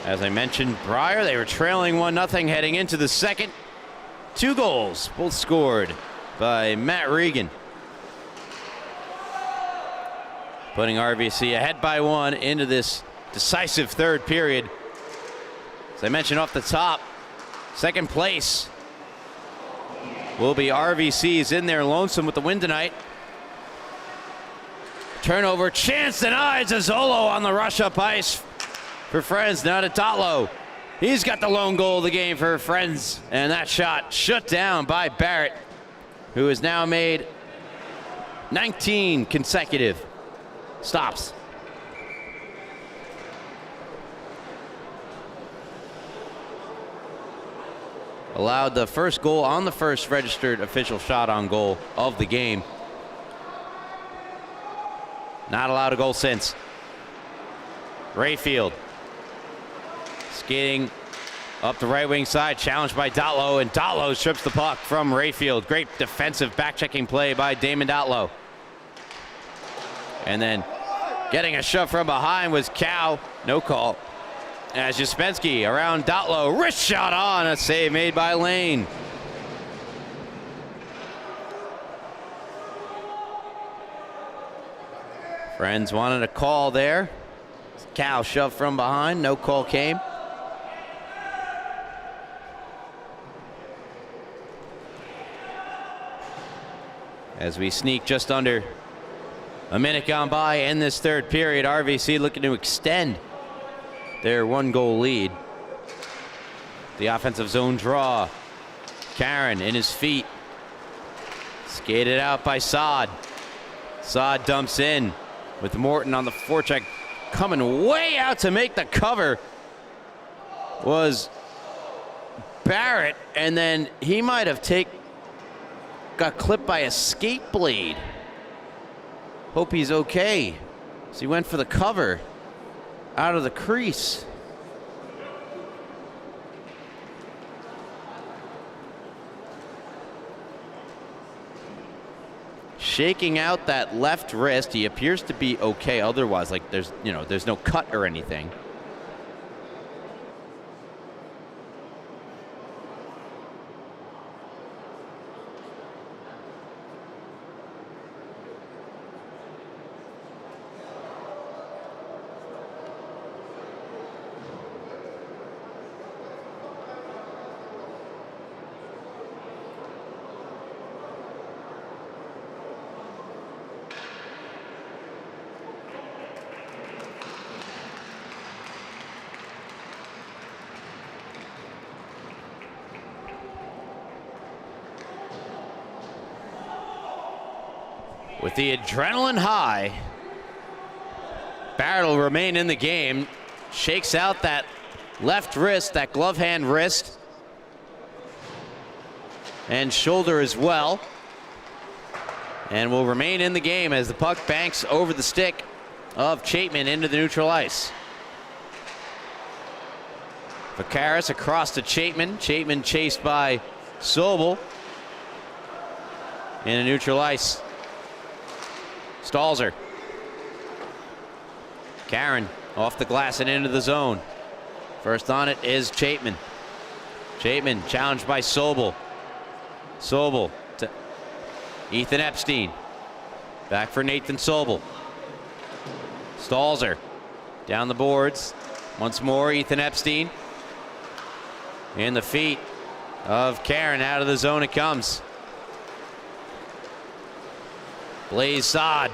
As I mentioned prior, they were trailing 1-0 heading into the second. 2 goals, both scored by Matt Regan, putting RVC ahead by 1 into this decisive third period. As I mentioned off the top, second place will be RVC's in there lonesome with the win tonight. Turnover, chance denied. Zolo on the rush up ice for Friends. Now to Dotlow. He's got the lone goal of the game for Friends. And that shot shut down by Barrett, who has now made 19 consecutive stops. Allowed the first goal on the first registered official shot on goal of the game. Not allowed a goal since. Rayfield skating up the right wing side, challenged by Dotlow, and Dotlow strips the puck from Rayfield. Great defensive back-checking play by Damon Dotlow. And then getting a shove from behind was Cow. No call. As Uspensky around Dotlow, wrist shot on, a save made by Lane. Friends wanted a call there. Cow shoved from behind, no call came. As we sneak just under a minute gone by in this third period, RVC looking to extend their 1-goal lead. The offensive zone draw. Karen in his feet. Skated out by Saad. Saad dumps in with Morton on the forecheck, coming way out to make the cover was Barrett, and then he might have got clipped by a skate blade. Hope he's okay. So he went for the cover out of the crease. Shaking out that left wrist. He appears to be okay otherwise, like there's no cut or anything. With the adrenaline high, Barrett will remain in the game. Shakes out that left wrist, that glove hand wrist, and shoulder as well. And will remain in the game as the puck banks over the stick of Chapman into the neutral ice. Vacaris across to Chapman. Chapman chased by Sobel in a neutral ice. Stalzer. Karen off the glass and into the zone. First on it is Chapman. Chapman challenged by Sobel. Sobel to Ethan Epstein. Back for Nathan Sobel. Stalzer down the boards. Once more, Ethan Epstein. In the feet of Karen. Out of the zone it comes. Blaze Saad.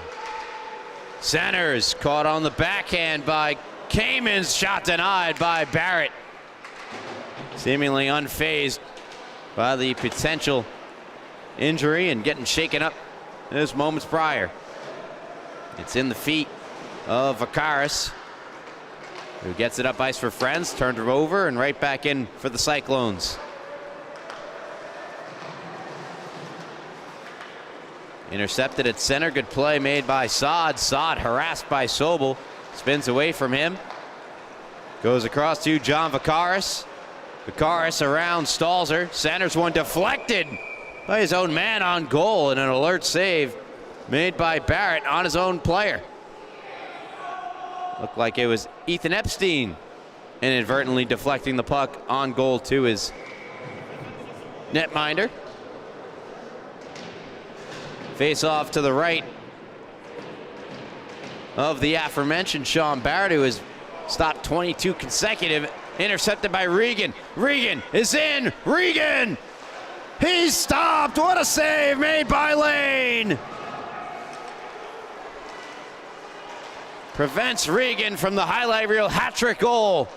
Centers, caught on the backhand by Kamens. Shot denied by Barrett. Seemingly unfazed by the potential injury and getting shaken up just moments prior. It's in the feet of Vacaris, who gets it up ice for Friends, turned it over and right back in for the Cyclones. Intercepted at center. Good play made by Saad. Saad harassed by Sobel. Spins away from him. Goes across to John Vacaris. Vacaris around Stalzer. Centers one, deflected by his own man on goal, and an alert save made by Barrett on his own player. Looked like it was Ethan Epstein inadvertently deflecting the puck on goal to his netminder. Face off to the right of the aforementioned Sean Barrett, who has stopped 22 consecutive. Intercepted by Regan. Regan is in. Regan! He's stopped. What a save made by Lane. Prevents Regan from the highlight reel hat-trick goal.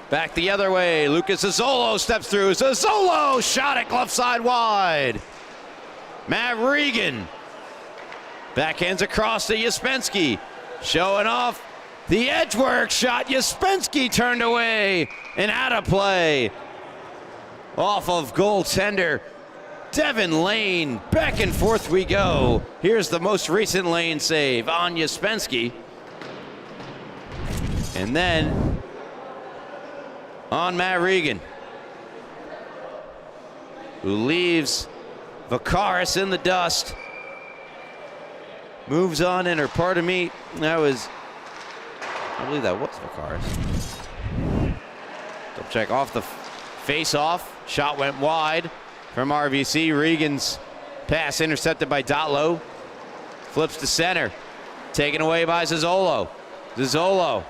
Back the other way. Lucas Zolo steps through. Zolo shot it glove side wide. Matt Regan backhands across to Uspensky. Showing off the edge work shot. Uspensky turned away and out of play. Off of goaltender Devin Lane. Back and forth we go. Here's the most recent Lane save on Uspensky. And then on Matt Regan, who leaves Vakaris in the dust. Moves on in, or pardon me, that was, I believe that was Vakaris. Double check off the face-off. Shot went wide from RVC. Regan's pass intercepted by Dotlow. Flips to center. Taken away by Zolo. Zolo.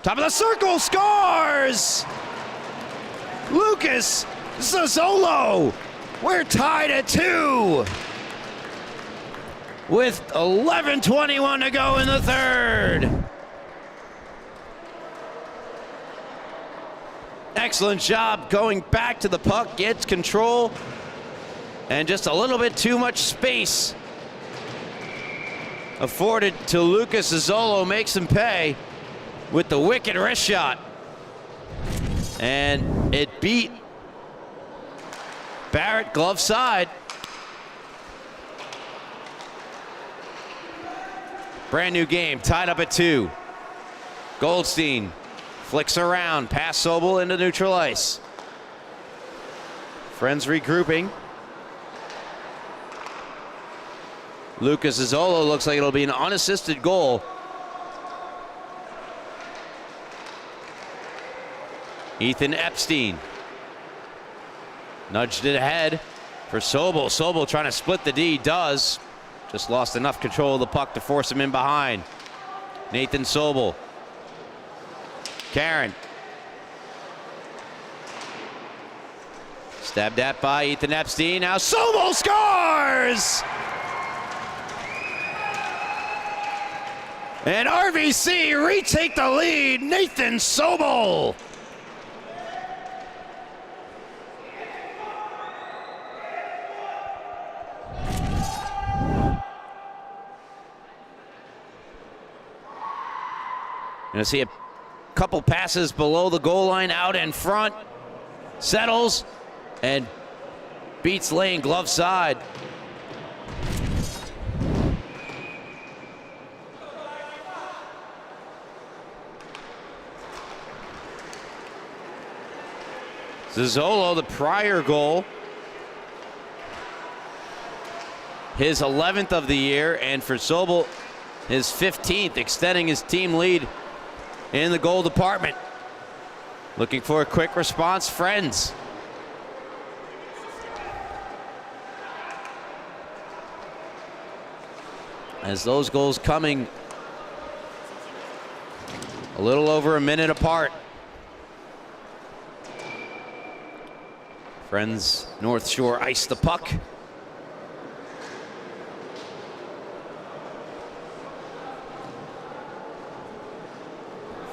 Top of the circle, scores! Lucas Zolo. We're tied at 2. With 11:21 to go in the third. Excellent job going back to the puck, gets control, and just a little bit too much space afforded to Lucas Zolo, makes him pay with the wicked wrist shot. And it beat Barrett glove side. Brand new game, tied up at 2. Goldstein flicks around, past Sobel into neutral ice. Friends regrouping. Lucas Zolo looks like it'll be an unassisted goal. Ethan Epstein nudged it ahead for Sobel. Sobel trying to split the D, does. Just lost enough control of the puck to force him in behind. Nathan Sobel. Karen. Stabbed at by Ethan Epstein. Now Sobel scores! And RVC retake the lead. Nathan Sobel. Gonna see a couple passes below the goal line, out in front, settles and beats Lane glove side. Zolo, the prior goal, his 11th of the year, and for Sobel, his 15th, extending his team lead in the goal department. Looking for a quick response, Friends. As those goals coming a little over a minute apart. Friends North Shore ice the puck.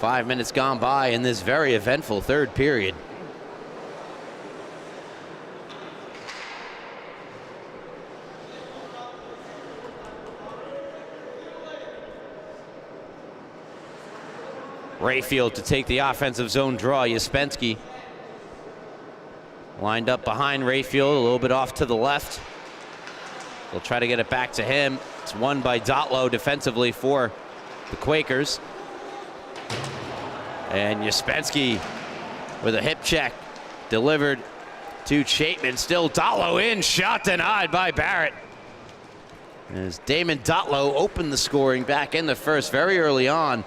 Five minutes gone by in this very eventful third period. Rayfield to take the offensive zone draw. Uspensky lined up behind Rayfield, a little bit off to the left. They'll try to get it back to him. It's won by Dotlow defensively for the Quakers. And Uspensky with a hip check delivered to Chapman. Still Dotlow in, shot denied by Barrett. As Damon Dotlow opened the scoring back in the first very early on,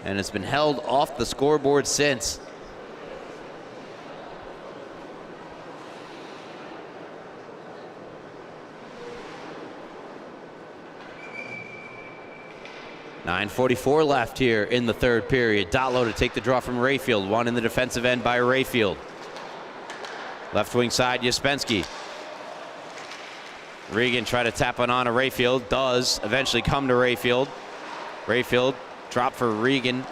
and it's been held off the scoreboard since. .9:44 left here in the third period. Dotlow to take the draw from Rayfield. One in the defensive end by Rayfield. Left wing side, Uspensky. Regan tried to tap it on to Rayfield. Does eventually come to Rayfield. Rayfield drop for Regan.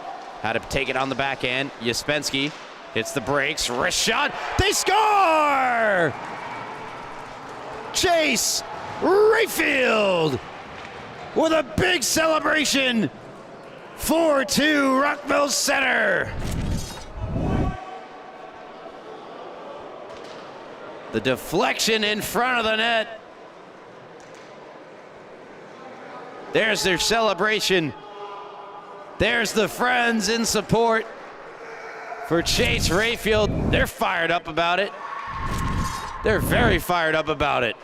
Had to take it on the backhand. Uspensky hits the brakes. Wrist shot. They score! Chase Rayfield with a big celebration. 4-2 Rockville Center. The deflection in front of the net. There's their celebration. There's the friends in support for Chase Rayfield. They're fired up about it. They're very fired up about it.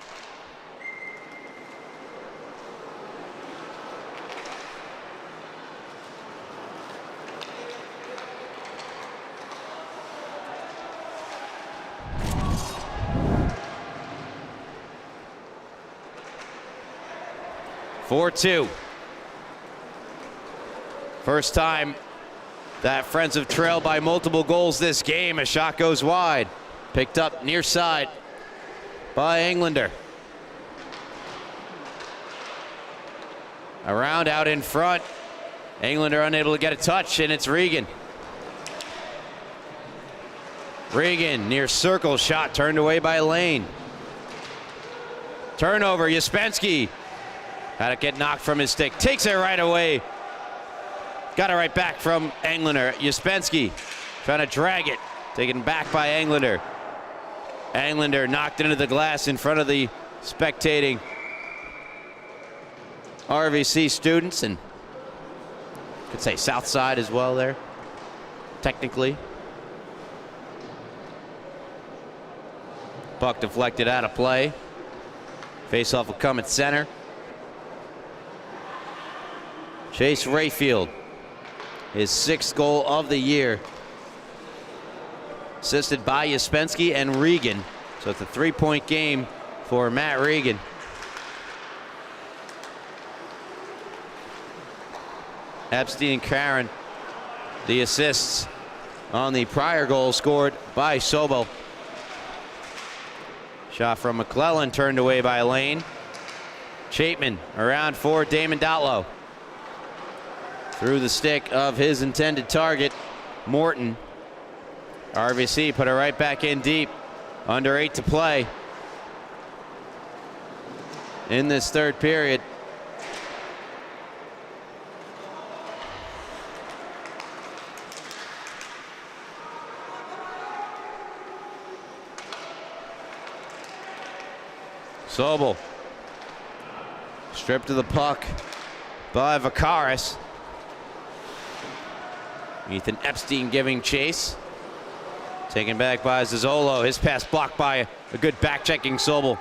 .4-2. First time that Friends have trailed by multiple goals this game. A shot goes wide. Picked up near side by Englander. Around out in front. Englander unable to get a touch, and it's Regan. Regan near circle, shot turned away by Lane. Turnover, Uspensky. Had to get knocked from his stick. Takes it right away. Got it right back from Englander. Uspensky trying to drag it. Taken back by Englander. Englander knocked into the glass in front of the spectating RVC students, and could say south side as well there, technically. Puck deflected out of play. Face-off will come at center. Chase Rayfield, his 6th goal of the year. Assisted by Uspensky and Regan. So it's a 3-point game for Matt Regan. Epstein and Karen, the assists on the prior goal scored by Sobel. Shot from McClellan turned away by Lane. Chapman around for Damon Dotlow. Through the stick of his intended target, Morton. RVC put it right back in deep. Under 8 to play in this third period. Sobel stripped of the puck by Vacaris. Ethan Epstein giving chase. Taken back by Zazzolo. His pass blocked by a good back-checking Sobel.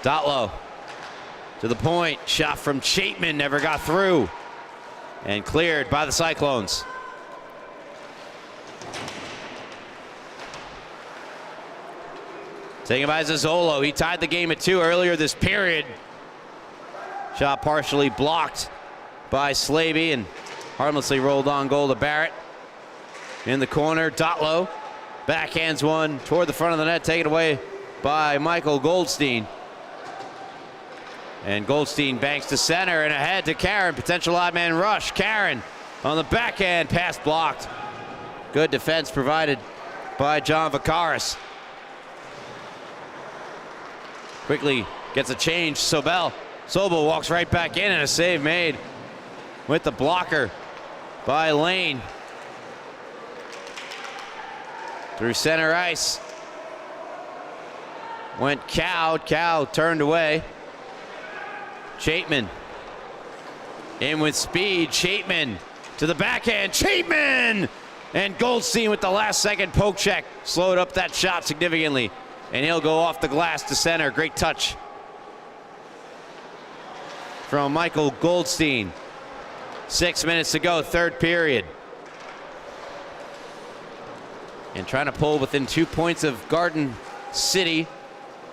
Dotlow to the point. Shot from Chapman never got through. And cleared by the Cyclones. Taken by Zazzolo. He tied the game at 2 earlier this period. Shot partially blocked by Slavey and harmlessly rolled on goal to Barrett. In the corner, Dotlow backhands one toward the front of the net, taken away by Michael Goldstein. And Goldstein banks to center and ahead to Karen. Potential odd man rush. Karen on the backhand, pass blocked. Good defense provided by John Vacaris. Quickly gets a change. Sobel walks right back in, and a save made with the blocker by Lane. Through center ice went Cowd. Cowd turned away. Chapman in with speed. Chapman to the backhand. Chapman! And Goldstein with the last second poke check slowed up that shot significantly. And he'll go off the glass to center. Great touch from Michael Goldstein. 6 minutes to go, third period. And trying to pull within 2 points of Garden City.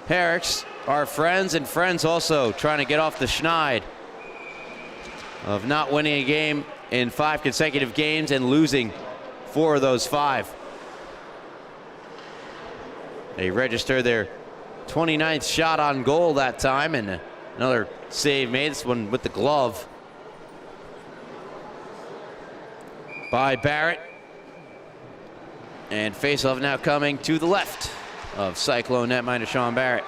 NYIHSHL, our friends, and friends also trying to get off the schneid of not winning a game in 5 consecutive games and losing 4 of those 5. They register their 29th shot on goal that time, and another save made, this one with the glove by Barrett. And faceoff now coming to the left of Cyclone netminder Sean Barrett.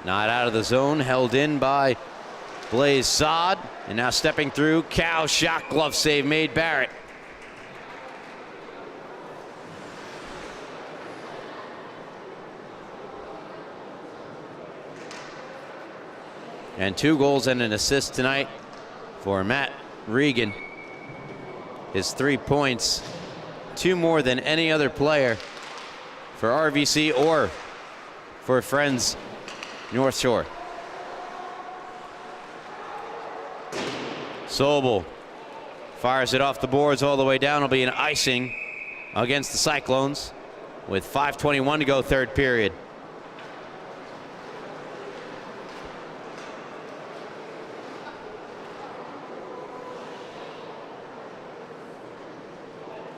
Not out of the zone, held in by Blaze Sod, and now stepping through, Cow shot glove save made Barrett. And 2 goals and an assist tonight for Matt Regan. His 3 points, 2 more than any other player for RVC or for Friends North Shore. Sobel fires it off the boards all the way down. It'll be an icing against the Cyclones with 5:21 to go, third period.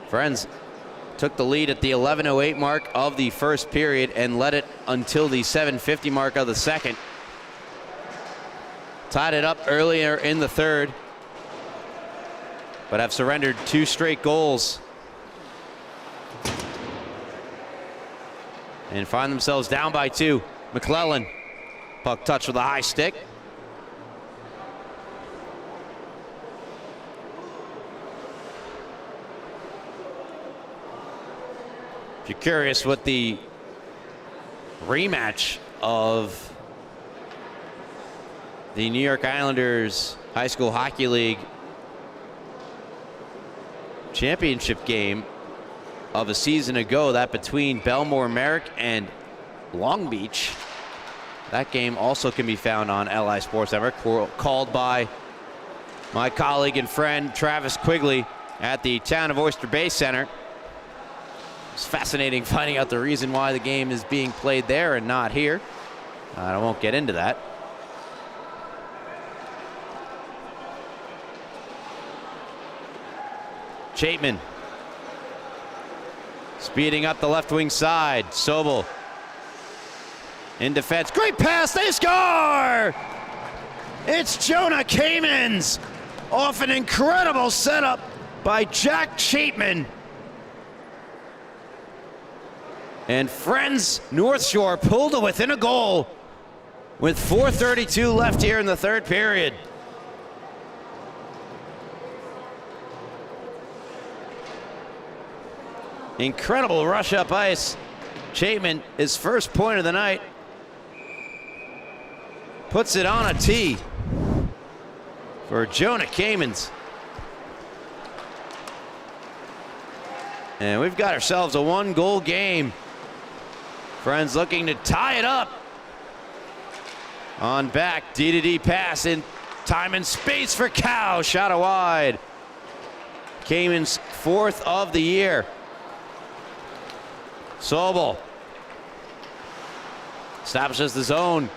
Friends took the lead at the 11:08 mark of the first period and led it until the 7:50 mark of the second. Tied it up earlier in the third, but have surrendered 2 straight goals and find themselves down by 2. McClellan, puck touch with a high stick. If you're curious what the rematch of the New York Islanders High School Hockey League championship game of a season ago, that between Belmore Merrick and Long Beach, that game also can be found on LI Sports Network, called by my colleague and friend Travis Quigley at the Town of Oyster Bay Center. It's fascinating finding out the reason why the game is being played there and not here. I won't get into that. Chapman speeding up the left wing side. Sobel in defense. Great pass. They score! It's Jonah Kamens off an incredible setup by Jack Chapman. And Friends North Shore pulled to within a goal with 4:32 left here in the third period. Incredible rush up ice. Chapman, his first point of the night, puts it on a tee for Jonah Kamens. And we've got ourselves a 1-goal game. Friends looking to tie it up. On back, D-to-D pass in time and space for Cow. Shot it wide. Kamens' 4th of the year. Sobel establishes the zone.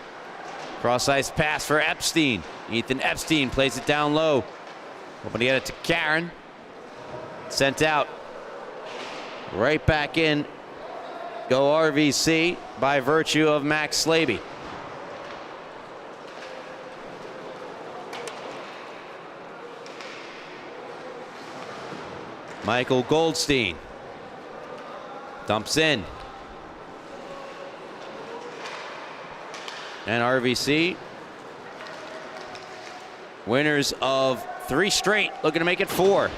Cross ice pass for Epstein. Ethan Epstein plays it down low. Hoping to get it to Karen. Sent out. Right back in. Go RVC by virtue of Max Slaby. Michael Goldstein dumps in. And RVC, winners of 3 straight, looking to make it 4.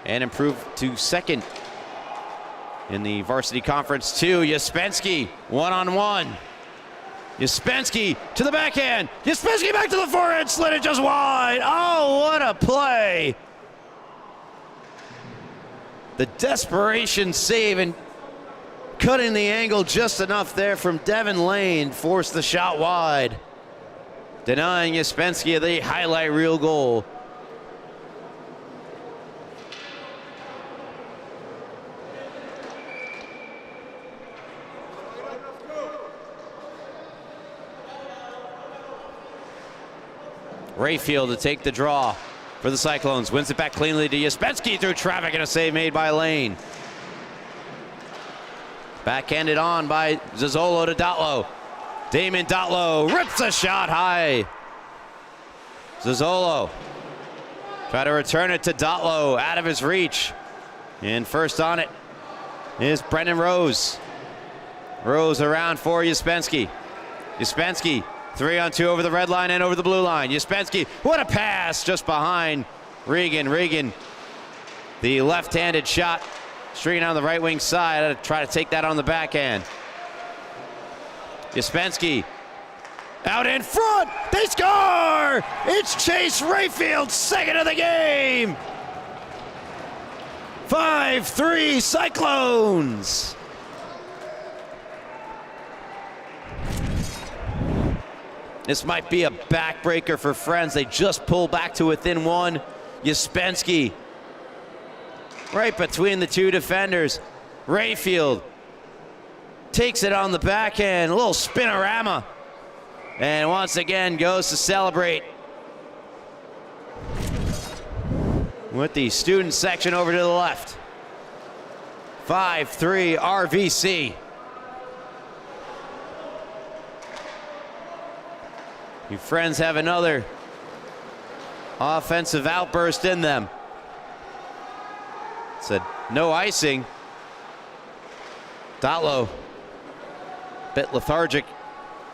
And improve to second in the Varsity Conference 2. Uspensky, 1-on-1. Uspensky to the backhand. Uspensky back to the forehand, slid it just wide. Oh, what a play. The desperation save, and cutting the angle just enough there from Devin Lane, forced the shot wide, denying Uspensky the highlight reel goal. Rayfield to take the draw for the Cyclones. Wins it back cleanly to Uspensky through traffic and a save made by Lane. Backhanded on by Zazzolo to Dotlow. Damon Dotlow rips a shot high. Zazzolo try to return it to Dotlow, out of his reach. And first on it is Brendan Rose. Rose around for Uspensky. Uspensky 3-on-2 over the red line and over the blue line. Uspensky, what a pass just behind Regan. Regan, the left-handed shot, streaking on the right wing side. To try to take that on the backhand. Uspensky out in front. They score! It's Chase Rayfield, second of the game. 5-3 Cyclones. This might be a backbreaker for Friends. They just pull back to within one. Uspensky right between the two defenders. Rayfield takes it on the backhand, a little spinorama, and once again goes to celebrate with the student section over to the left. 5-3 RVC. You Friends have another offensive outburst in them. Said no icing. Dotlow, bit lethargic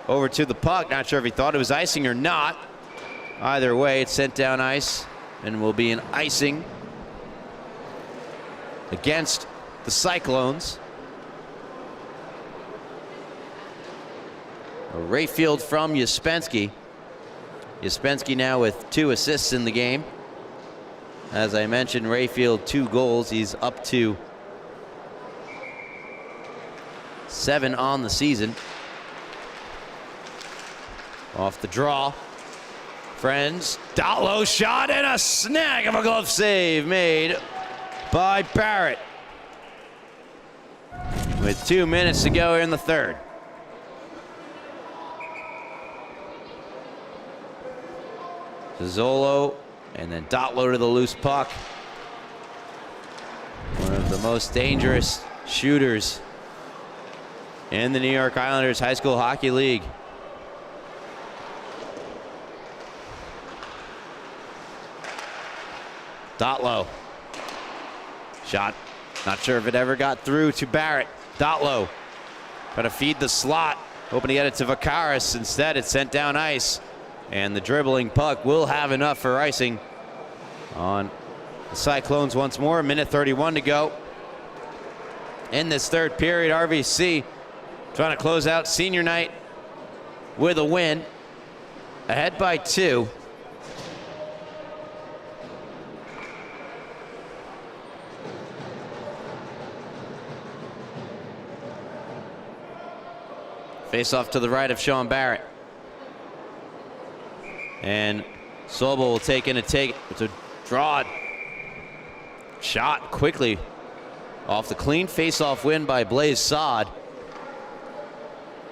over to the puck. Not sure if he thought it was icing or not. Either way, it's sent down ice and will be an icing against the Cyclones. A Rayfield from Uspensky. Uspensky now with 2 assists in the game. As I mentioned, Rayfield 2 goals. He's up to 7 on the season. Off the draw. Friends, Dotlow shot and a snag of a glove save made by Barrett. With 2 minutes to go in the third. Zolo and then Dotlow to the loose puck. One of the most dangerous shooters in the New York Islanders High School Hockey League. Dotlow. Shot. Not sure if it ever got through to Barrett. Dotlow trying to feed the slot. Hoping to get it to Vakaris. Instead, it's sent down ice. And the dribbling puck will have enough for icing on the Cyclones once more. 1:31 to go in this third period. RVC trying to close out senior night with a win. Ahead by 2. Face off to the right of Sean Barrett. And Sobel will take in to draw it. Shot quickly off the clean face-off win by Blaze Sod.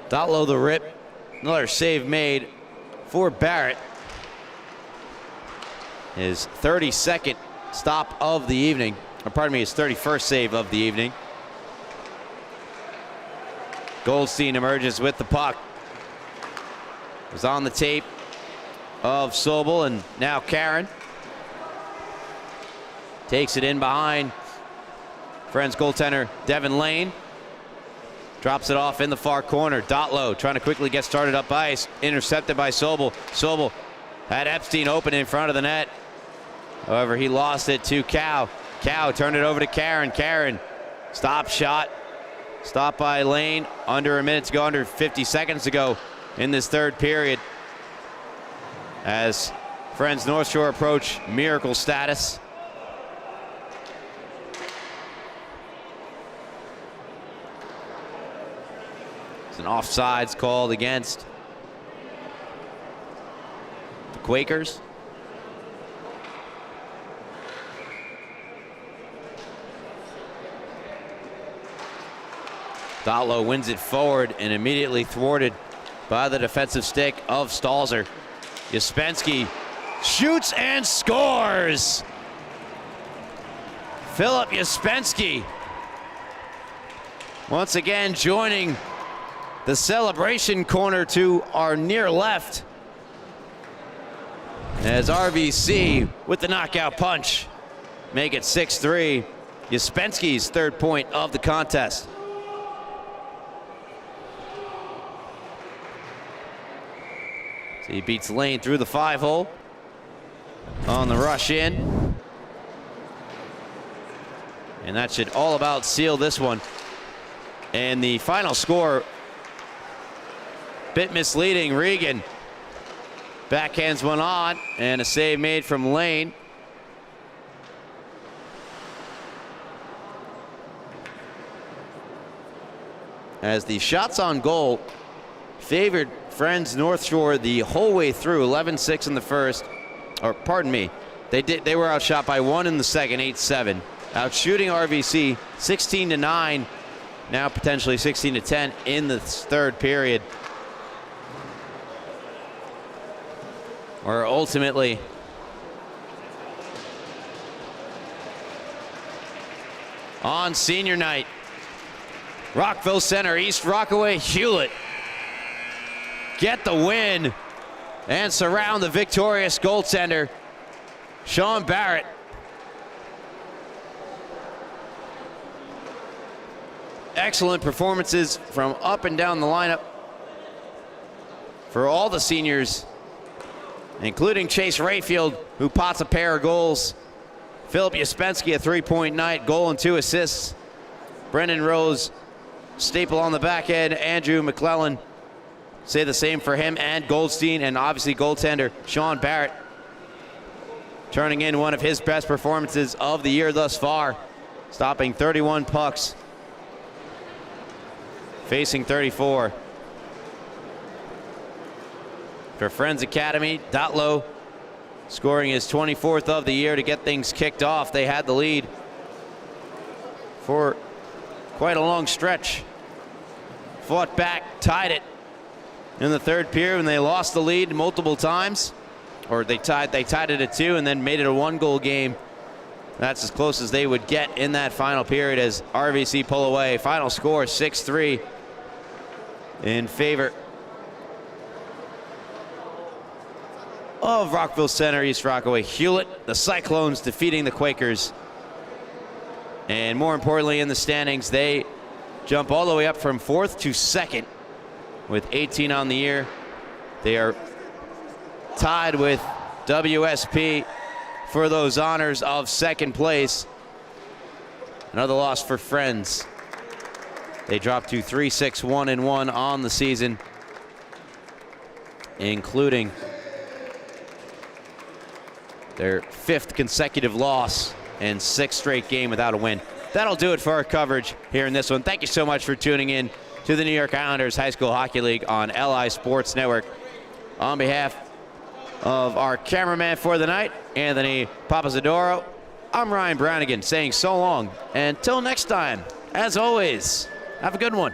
Dotlow the rip. Another save made for Barrett. His 32nd stop of the evening. Or pardon me, his 31st save of the evening. Goldstein emerges with the puck. Was on the tape of Sobel, and now Karen takes it in behind Friends goaltender Devin Lane. Drops it off in the far corner. Dotlow trying to quickly get started up ice. Intercepted by Sobel. Sobel had Epstein open in front of the net. However, he lost it to Cow. Cow turned it over to Karen. Karen, stop shot. Stopped by Lane. Under a minute to go, under 50 seconds to go in this third period. As Friends North Shore approach miracle status. An offsides called against the Quakers. Dotlow wins it forward and immediately thwarted by the defensive stick of Stalzer. Uspensky shoots and scores. Philip Uspensky once again joining the celebration corner to our near left as RVC with the knockout punch make it 6-3. Uspensky's third point of the contest. So he beats Lane through the 5-hole on the rush in. And that should all about seal this one. And the final score, bit misleading. Regan backhands one on, and a save made from Lane. As the shots on goal favored Friends North Shore the whole way through, 11-6 in the first, or pardon me, they were outshot by 1 in the second, 8-7. Outshooting RVC 16-9, now potentially 16-10 in the third period. Or ultimately on senior night, Rockville Center, East Rockaway, Hewlett get the win and surround the victorious goaltender, Sean Barrett. Excellent performances from up and down the lineup for all the seniors, including Chase Rayfield, who pots a pair of goals. Philip Uspensky, a 3-point night, goal and 2 assists. Brendan Rose, staple on the back end. Andrew McClellan, say the same for him and Goldstein, and obviously goaltender Sean Barrett, turning in one of his best performances of the year thus far, stopping 31 pucks, facing 34. For Friends Academy, Dotlow scoring his 24th of the year to get things kicked off. They had the lead for quite a long stretch. Fought back, tied it in the third period, and they lost the lead multiple times. Or they tied it at 2 and then made it a 1-goal game. That's as close as they would get in that final period as RVC pull away. Final score 6-3 in favor of Rockville Center, East Rockaway. Hewlett, the Cyclones defeating the Quakers. And more importantly, in the standings, they jump all the way up from 4th to 2nd with 18 on the year. They are tied with WSP for those honors of 2nd place. Another loss for Friends. They dropped to 3-6-1-1 on the season, including their 5th consecutive loss and 6th straight game without a win. That'll do it for our coverage here in this one. Thank you so much for tuning in to the New York Islanders High School Hockey League on LI Sports Network. On behalf of our cameraman for the night, Anthony Papazadoro, I'm Ryan Brownigan saying so long. Until next time, as always, have a good one.